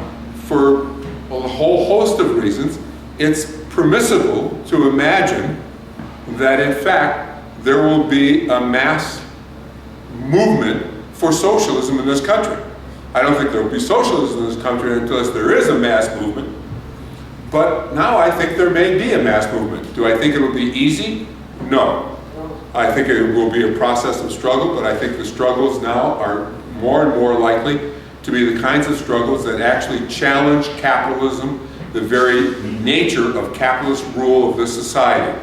Speaker 7: for a whole host of reasons, it's permissible to imagine that in fact there will be a mass movement for socialism in this country. I don't think there will be socialism in this country unless there is a mass movement. But now I think there may be a mass movement. Do I think it will be easy? No. I think it will be a process of struggle, but I think the struggles now are more and more likely to be the kinds of struggles that actually challenge capitalism, the very nature of capitalist rule of this society.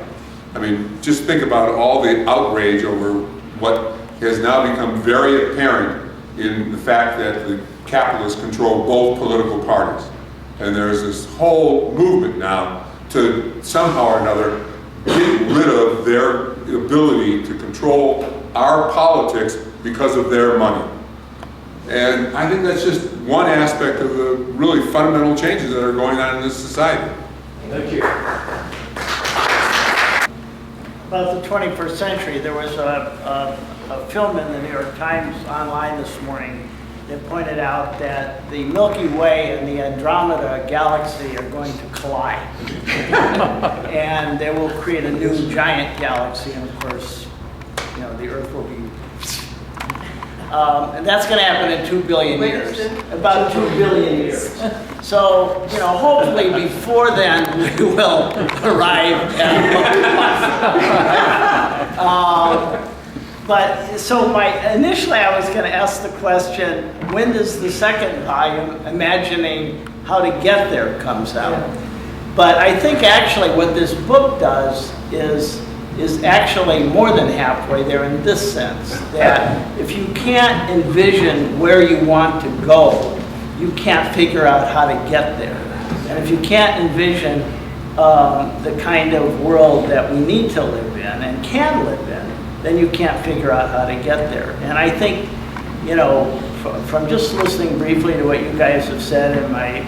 Speaker 7: I mean, just think about all the outrage over what has now become very apparent in the fact that the capitalists control both political parties. And there's this whole movement now to somehow or another get rid of their ability to control our politics because of their money. And I think that's just one aspect of the really fundamental changes that are going on in this society.
Speaker 6: Thank you.
Speaker 8: About the 21st century, there was a film in the New York Times online this morning that pointed out that the Milky Way and the Andromeda galaxy are going to collide. And they will create a new giant galaxy, and of course, the Earth will be... and that's going to happen in 2 billion years. About 2 billion years. So, hopefully before then we will arrive at... But so initially I was going to ask the question, when does the second volume, Imagining How to Get There, comes out? But I think actually what this book does is actually more than halfway there in this sense, that if you can't envision where you want to go, you can't figure out how to get there. And if you can't envision the kind of world that we need to live in and can live in, then you can't figure out how to get there. And I think, from just listening briefly to what you guys have said in my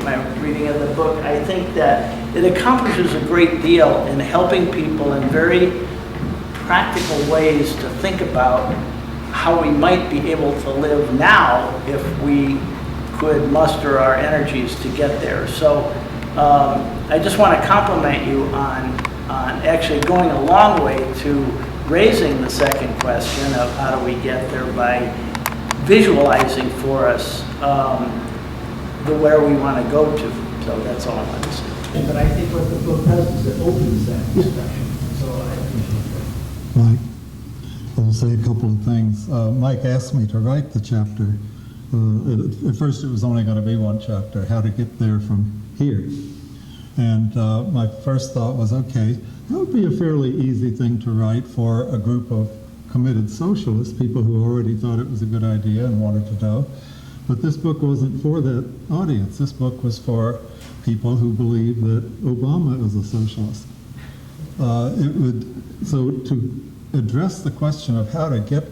Speaker 8: reading of the book, I think that it accomplishes a great deal in helping people in very practical ways to think about how we might be able to live now if we could muster our energies to get there. So I just want to compliment you on actually going a long way to raising the second question of how do we get there by visualizing for us where we want to go to. So that's all I'm saying.
Speaker 6: But I think what the book does is it opens that discussion, so I appreciate that.
Speaker 3: Mike, I'll say a couple of things. Mike asked me to write the chapter. At first, it was only going to be one chapter, how to get there from here. And my first thought was, okay, that would be a fairly easy thing to write for a group of committed socialists, people who already thought it was a good idea and wanted to know. But this book wasn't for that audience. This book was for people who believe that Obama is a socialist. So to address the question of how to get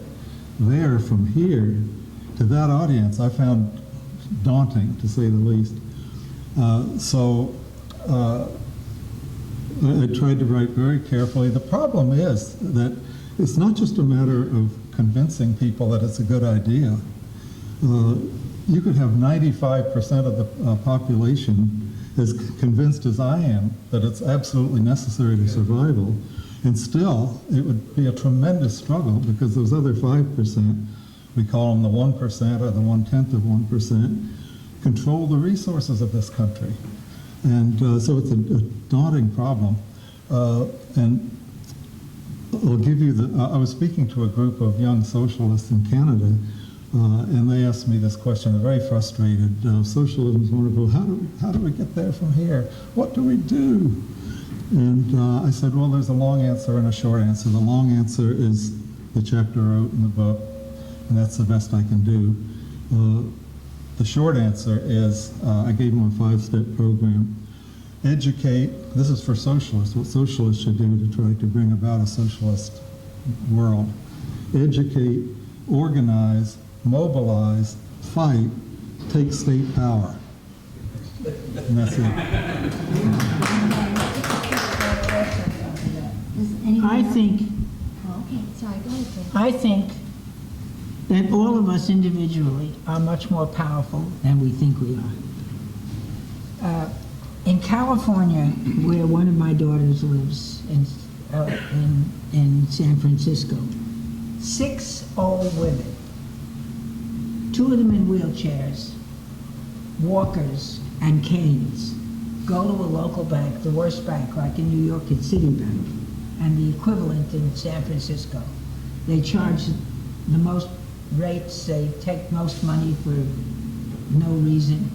Speaker 3: there from here to that audience, I found daunting, to say the least. I tried to write very carefully. The problem is that it's not just a matter of convincing people that it's a good idea. You could have 95% of the population as convinced as I am that it's absolutely necessary to survival, and still it would be a tremendous struggle because those other 5%, we call them the 1% or the 1/10 of 1%, control the resources of this country. And so it's a daunting problem. And I'll give you I was speaking to a group of young socialists in Canada, and they asked me this question. They're very frustrated. Socialism is wonderful. How do we get there from here? What do we do? And I said, well, there's a long answer and a short answer. The long answer is the chapter I wrote in the book, and that's the best I can do. The short answer is I gave them a 5-step program. Educate, this is for socialists, what socialists should do to try to bring about a socialist world. Educate, organize, mobilize, fight, take state power. And that's it.
Speaker 1: Does anyone
Speaker 2: I
Speaker 1: else-
Speaker 2: think,
Speaker 1: Oh, okay, sorry, go ahead, Jim.
Speaker 2: I think that all of us individually are much more powerful than we think we are. In California, where one of my daughters lives, in San Francisco, 6 old women, 2 of them in wheelchairs, walkers, and canes, go to a local bank, the worst bank, like in New York, it's Citibank, and the equivalent in San Francisco. They charge the most rates, they take most money for no reason.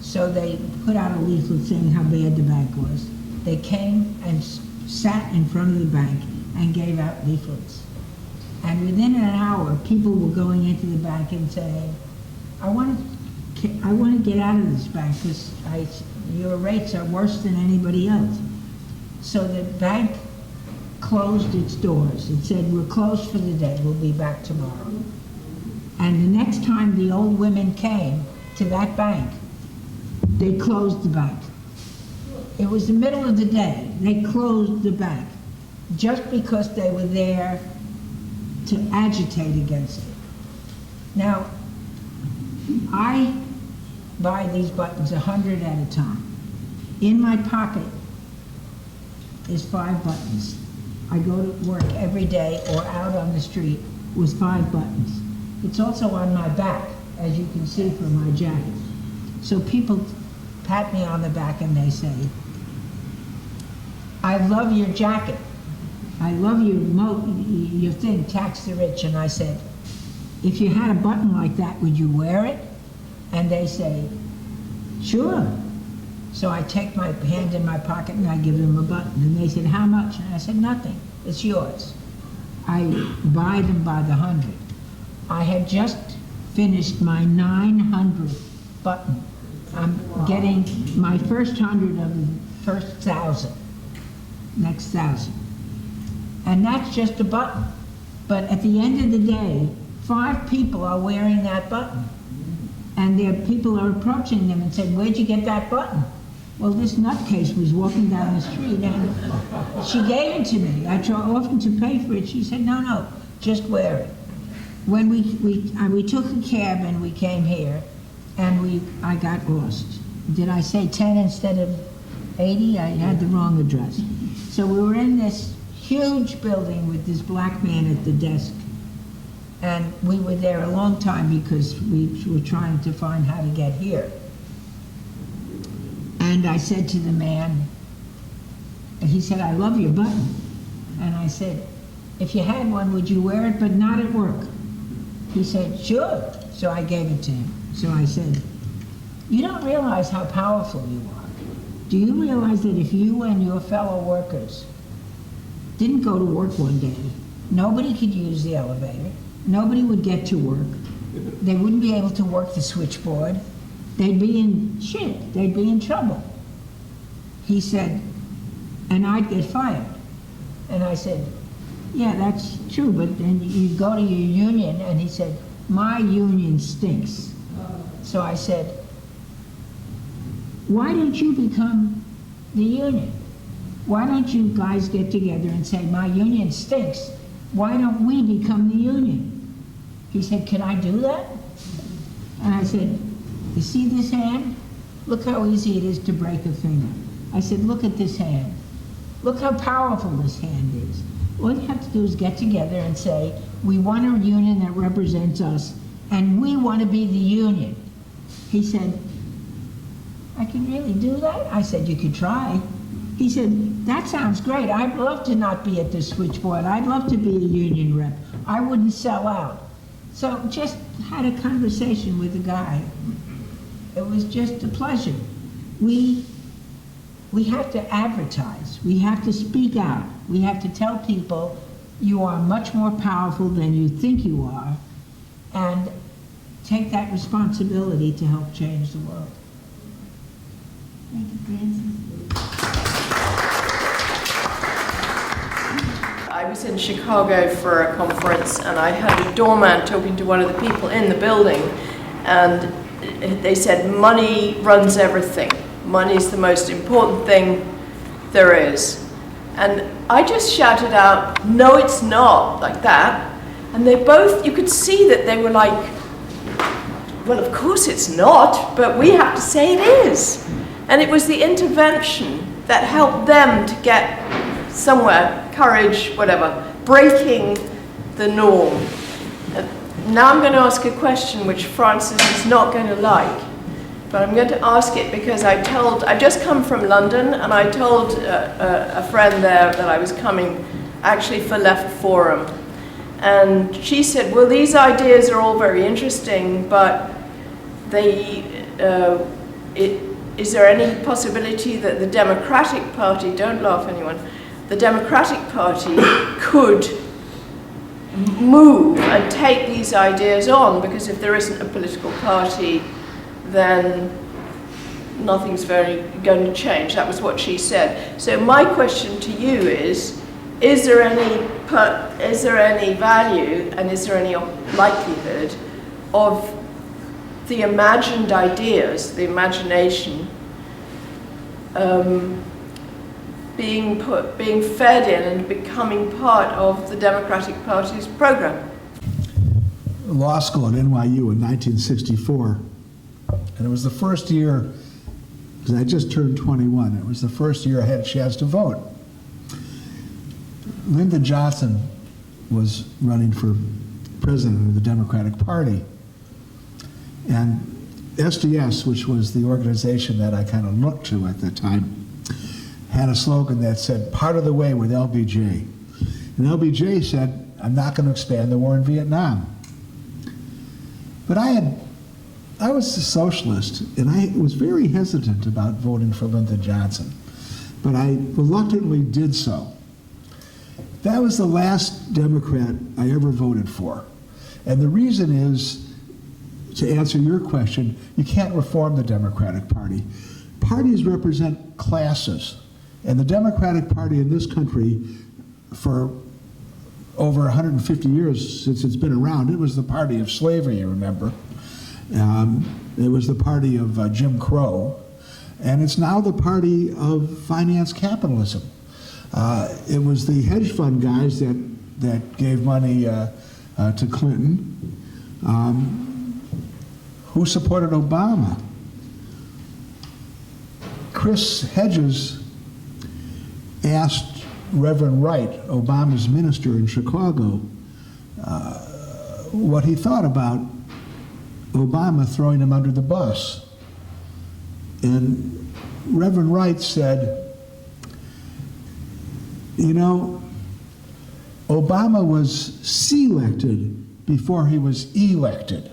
Speaker 2: So they put out a leaflet saying how bad the bank was. They came and sat in front of the bank and gave out leaflets. And within an hour, people were going into the bank and saying, I want to get out of this bank because your rates are worse than anybody else. So the bank closed its doors. It said, we're closed for the day, we'll be back tomorrow. And the next time the old women came to that bank, they closed the bank. It was the middle of the day. They closed the bank just because they were there to agitate against it. Now, I buy these buttons 100 at a time. In my pocket is 5 buttons. I go to work every day or out on the street with 5 buttons. It's also on my back, as you can see from my jacket. So people pat me on the back and they say, I love your jacket. I love your thing, Tax the Rich. And I said, if you had a button like that, would you wear it? And they say, sure. So I take my hand in my pocket and I give them a button. And they said, how much? And I said, nothing. It's yours. I buy them by the 100. I had just finished my 900th button. I'm getting my first 100 of the first 1,000, next 1,000. And that's just a button. But at the end of the day, 5 people are wearing that button. And their people are approaching them and saying, where'd you get that button? Well, this nutcase was walking down the street and she gave it to me. I offered to pay for it. She said, no, just wear it. When we took a cab and we came here, and I got lost. Did I say 10 instead of 80? I had the wrong address. So we were in this huge building with this black man at the desk. And we were there a long time because we were trying to find how to get here. And I said to the man, he said, I love your button. And I said, if you had one, would you wear it, but not at work? He said, sure. So I gave it to him. So I said, you don't realize how powerful you are. Do you realize that if you and your fellow workers didn't go to work one day, nobody could use the elevator, nobody would get to work, they wouldn't be able to work the switchboard, they'd be in shit, they'd be in trouble. He said, and I'd get fired. And I said, yeah, that's true, but then you go to your union, and he said, my union stinks. So I said, why don't you become the union? Why don't you guys get together and say, my union stinks? Why don't we become the union? He said, can I do that? And I said, you see this hand? Look how easy it is to break a finger. I said, look at this hand. Look how powerful this hand is. All you have to do is get together and say, we want a union that represents us, and we want to be the union. He said, I can really do that? I said, you could try. He said, that sounds great. I'd love to not be at the switchboard. I'd love to be a union rep. I wouldn't sell out. So just had a conversation with the guy. It was just a pleasure. We have to advertise. We have to speak out. We have to tell people you are much more powerful than you think you are, and take that responsibility to help change the world. Thank you, Francis.
Speaker 9: I was in Chicago for a conference, and I had a doorman talking to one of the people in the building, and they said, money runs everything. Money's the most important thing there is. And I just shouted out, no, it's not, like that. And they both, you could see that they were like, well, of course it's not, but we have to say it is. And it was the intervention that helped them to get somewhere, courage, whatever, breaking the norm. Now I'm going to ask a question which Francis is not going to like, but I'm going to ask it because I just come from London, and I told a friend there that I was coming actually for Left Forum. And she said, well, these ideas are all very interesting, but is there any possibility that the Democratic Party, don't laugh anyone, the Democratic Party could move and take these ideas on? Because if there isn't a political party, then nothing's going to change. That was what she said. So my question to you is there any value, and is there any likelihood of the imagined ideas, the imagination, being fed in and becoming part of the Democratic Party's program?
Speaker 5: Law school at NYU in 1964, and it was the first year, because I just turned 21, it was the first year I had a chance to vote. Lyndon Johnson was running for president of the Democratic Party, and SDS, which was the organization that I kind of looked to at that time, had a slogan that said, part of the way with LBJ. And LBJ said, I'm not going to expand the war in Vietnam. But I was a socialist, and I was very hesitant about voting for Lyndon Johnson, but I reluctantly did so. That was the last Democrat I ever voted for. And the reason is, to answer your question, you can't reform the Democratic Party. Parties represent classes, and the Democratic Party in this country, for over 150 years since it's been around, it was the party of slavery, you remember. It was the party of Jim Crow, and it's now the party of finance capitalism. It was the hedge fund guys that gave money to Clinton, who supported Obama. Chris Hedges asked Reverend Wright, Obama's minister in Chicago, what he thought about Obama throwing him under the bus. And Reverend Wright said, you know, Obama was selected before he was elected.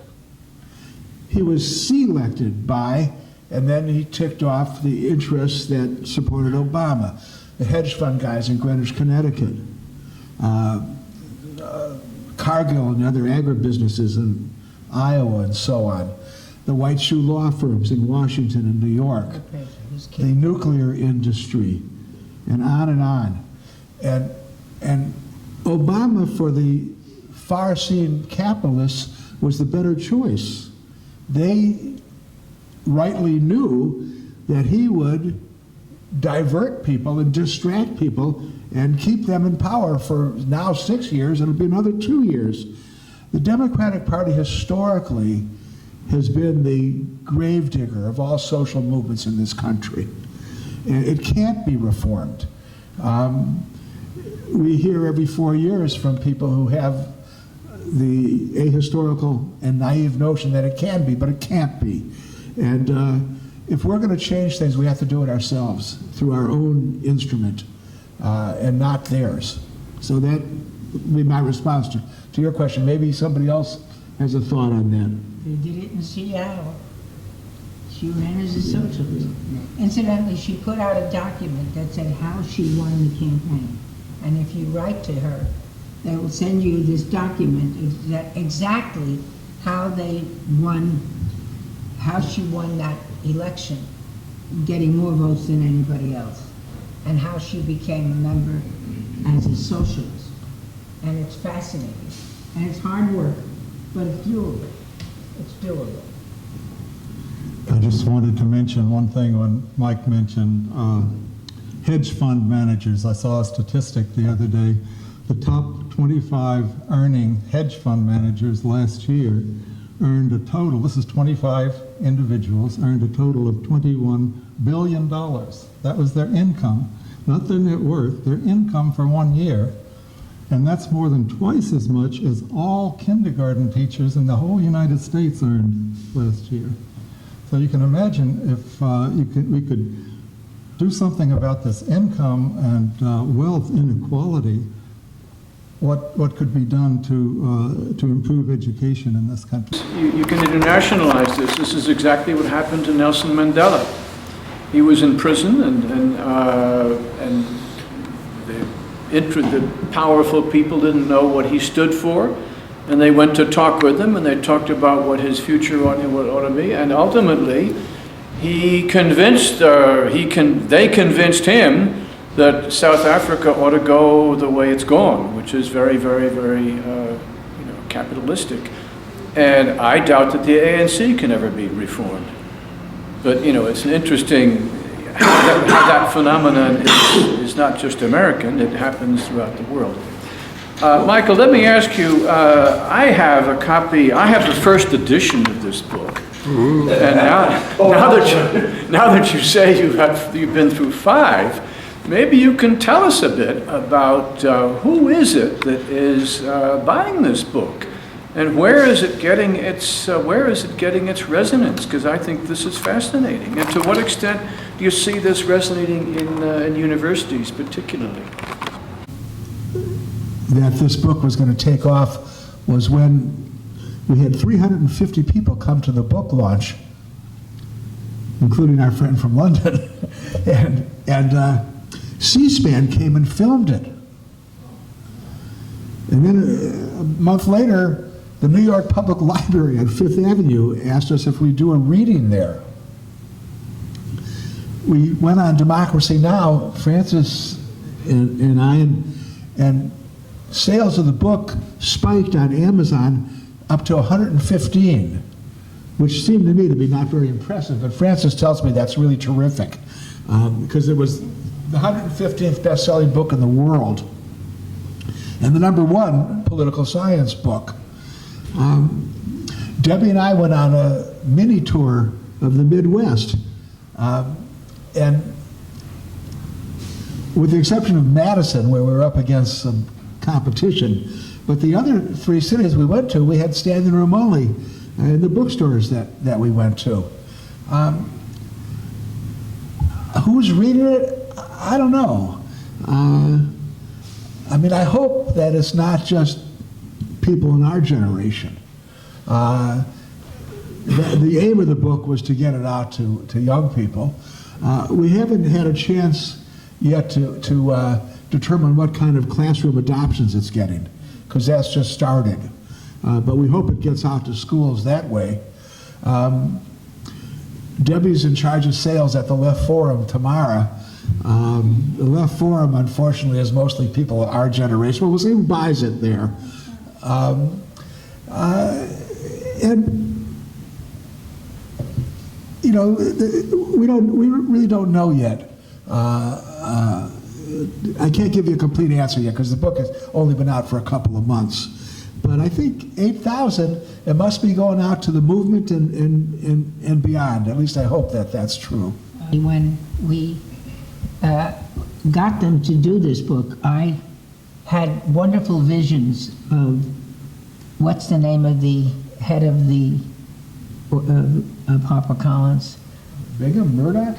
Speaker 5: He was selected by, and then he ticked off the interests that supported Obama. The hedge fund guys in Greenwich, Connecticut, Cargill and other agribusinesses in Iowa and so on, the white shoe law firms in Washington and New York, the nuclear industry, and on and on. And Obama, for the far-seeing capitalists, was the better choice. They rightly knew that he would divert people and distract people and keep them in power for now 6 years. It'll be another 2 years. The Democratic Party historically has been the gravedigger of all social movements in this country. And it can't be reformed. We hear every 4 years from people who have the ahistorical and naive notion that it can be, but it can't be. And if we're going to change things, we have to do it ourselves through our own instrument and not theirs. So that would be my response to your question. Maybe somebody else has a thought on that.
Speaker 2: They did it in Seattle. She ran as a socialist. Incidentally, she put out a document that said how she won the campaign. And if you write to her, they will send you this document exactly how they won, how she won that election, getting more votes than anybody else, and how she became a member as a socialist. And it's fascinating. And it's hard work, but it's doable. It's doable.
Speaker 3: I just wanted to mention one thing when Mike mentioned hedge fund managers. I saw a statistic the other day. The top 25 earning hedge fund managers last year earned a total, this is 25 individuals, earned a total of $21 billion. That was their income, not their net worth, their income for 1 year. And that's more than twice as much as all kindergarten teachers in the whole United States earned last year. So you can imagine if we could do something about this income and wealth inequality, what could be done to improve education in this country?
Speaker 10: You can internationalize this. This is exactly what happened to Nelson Mandela. He was in prison, and the powerful people didn't know what he stood for, and they went to talk with him, and they talked about what his future ought to be, and ultimately they convinced him that South Africa ought to go the way it's gone, which is very, very, very capitalistic. And I doubt that the ANC can ever be reformed. But it's an interesting how that phenomenon is not just American, it happens throughout the world. Michael, let me ask you, I have the first edition of this book. Ooh. And now that you say you've been through 5, maybe you can tell us a bit about who is it that is buying this book, and where is it getting its resonance? Because I think this is fascinating. And to what extent do you see this resonating in universities, particularly?
Speaker 5: That this book was going to take off was when we had 350 people come to the book launch, including our friend from London, and C-SPAN came and filmed it. And then a month later, the New York Public Library on Fifth Avenue asked us if we'd do a reading there. We went on Democracy Now!, Francis and I, and sales of the book spiked on Amazon up to 115, which seemed to me to be not very impressive, but Francis tells me that's really terrific, because it was the 115th best-selling book in the world, and the #1 political science book. Debbie and I went on a mini tour of the Midwest, and with the exception of Madison, where we were up against some competition, but the other 3 cities we went to, we had standing room only in the bookstores that we went to. Who's reading it? I don't know. I mean, I hope that it's not just people in our generation. The aim of the book was to get it out to young people. We haven't had a chance yet to determine what kind of classroom adoptions it's getting, because that's just started. But we hope it gets out to schools that way. Debbie's in charge of sales at the Left Forum tomorrow. The Left Forum, unfortunately, is mostly people of our generation, but we'll see who buys it there. And you know, we really don't know yet. I can't give you a complete answer yet because the book has only been out for a couple of months. But I think 8,000, it must be going out to the movement and beyond. At least I hope that that's true.
Speaker 2: When we got them to do this book, I had wonderful visions of what's the name of the head of the of HarperCollins?
Speaker 5: Bingham Murdoch?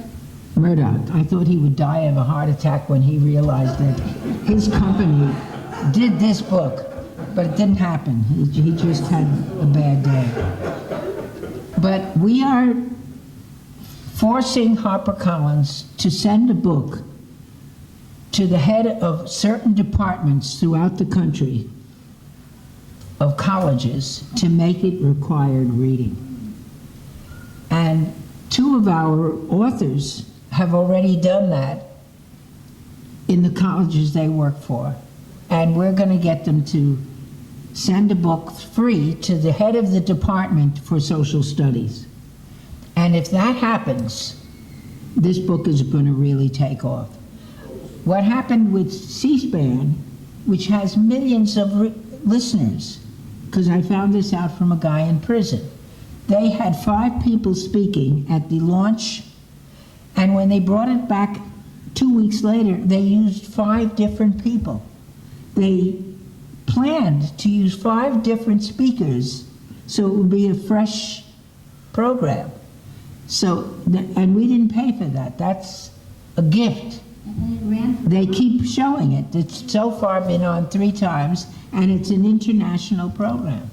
Speaker 2: Murdoch. I thought he would die of a heart attack when he realized that his company did this book, but it didn't happen. He just had a bad day. But we are forcing HarperCollins to send a book to the head of certain departments throughout the country of colleges to make it required reading. And 2 of our authors have already done that in the colleges they work for. And we're going to get them to send a book free to the head of the department for social studies. And if that happens, this book is going to really take off. What happened with C-SPAN, which has millions of listeners, because I found this out from a guy in prison. They had 5 people speaking at the launch, and when they brought it back 2 weeks later, they used 5 different people. They planned to use 5 different speakers, so it would be a fresh program. So, and we didn't pay for that. That's a gift. They keep showing it. It's so far been on 3 times, and it's an international program.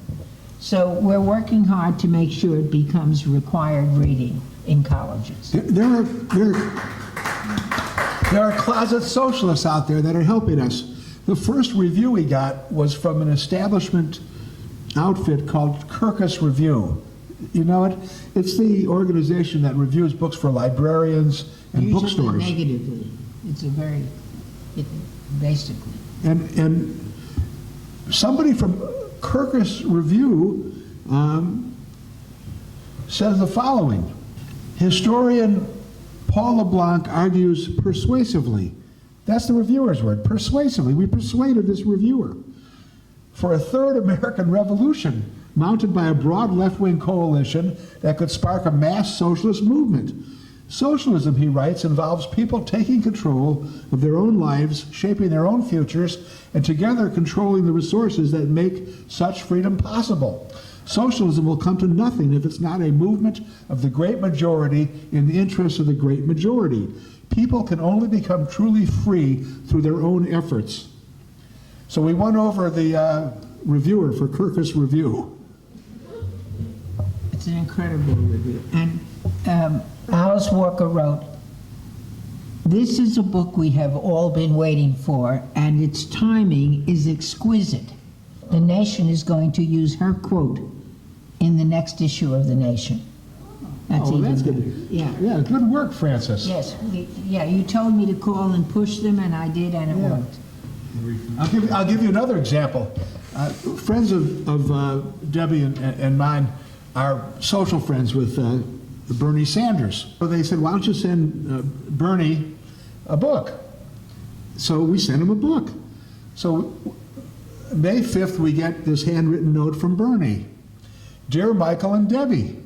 Speaker 2: So we're working hard to make sure it becomes required reading in colleges.
Speaker 5: There are closet socialists out there that are helping us. The first review we got was from an establishment outfit called Kirkus Review. You know it? It's the organization that reviews books for librarians and bookstores.
Speaker 2: Usually negatively. It's a very, basically.
Speaker 5: And somebody from Kirkus Review says the following. Historian Paul LeBlanc argues persuasively. That's the reviewer's word, persuasively. We persuaded this reviewer for a third American revolution mounted by a broad left-wing coalition that could spark a mass socialist movement. Socialism, he writes, involves people taking control of their own lives, shaping their own futures, and together controlling the resources that make such freedom possible. Socialism will come to nothing if it's not a movement of the great majority in the interests of the great majority. People can only become truly free through their own efforts. So we won over the reviewer for Kirkus Review.
Speaker 2: It's an incredible review. And Alice Walker wrote, "This is a book we have all been waiting for, and its timing is exquisite. The Nation is going to use her quote in the next issue of The Nation." That's
Speaker 5: Oh,
Speaker 2: even
Speaker 5: that's
Speaker 2: better.
Speaker 5: good.
Speaker 2: Yeah.
Speaker 5: Yeah, good work, Francis.
Speaker 2: Yes. Yeah, you told me to call and push them, and I did, and it
Speaker 5: Yeah.
Speaker 2: worked.
Speaker 5: I'll give you another example. Friends of Debbie and mine are social friends with Bernie Sanders. So they said, why don't you send Bernie a book? So we sent him a book. So May 5th, we get this handwritten note from Bernie. "Dear Michael and Debbie,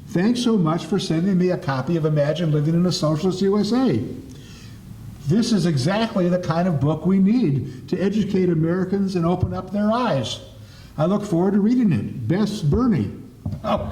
Speaker 5: thanks so much for sending me a copy of Imagine Living in a Socialist USA. This is exactly the kind of book we need to educate Americans and open up their eyes. I look forward to reading it. Best, Bernie." Oh,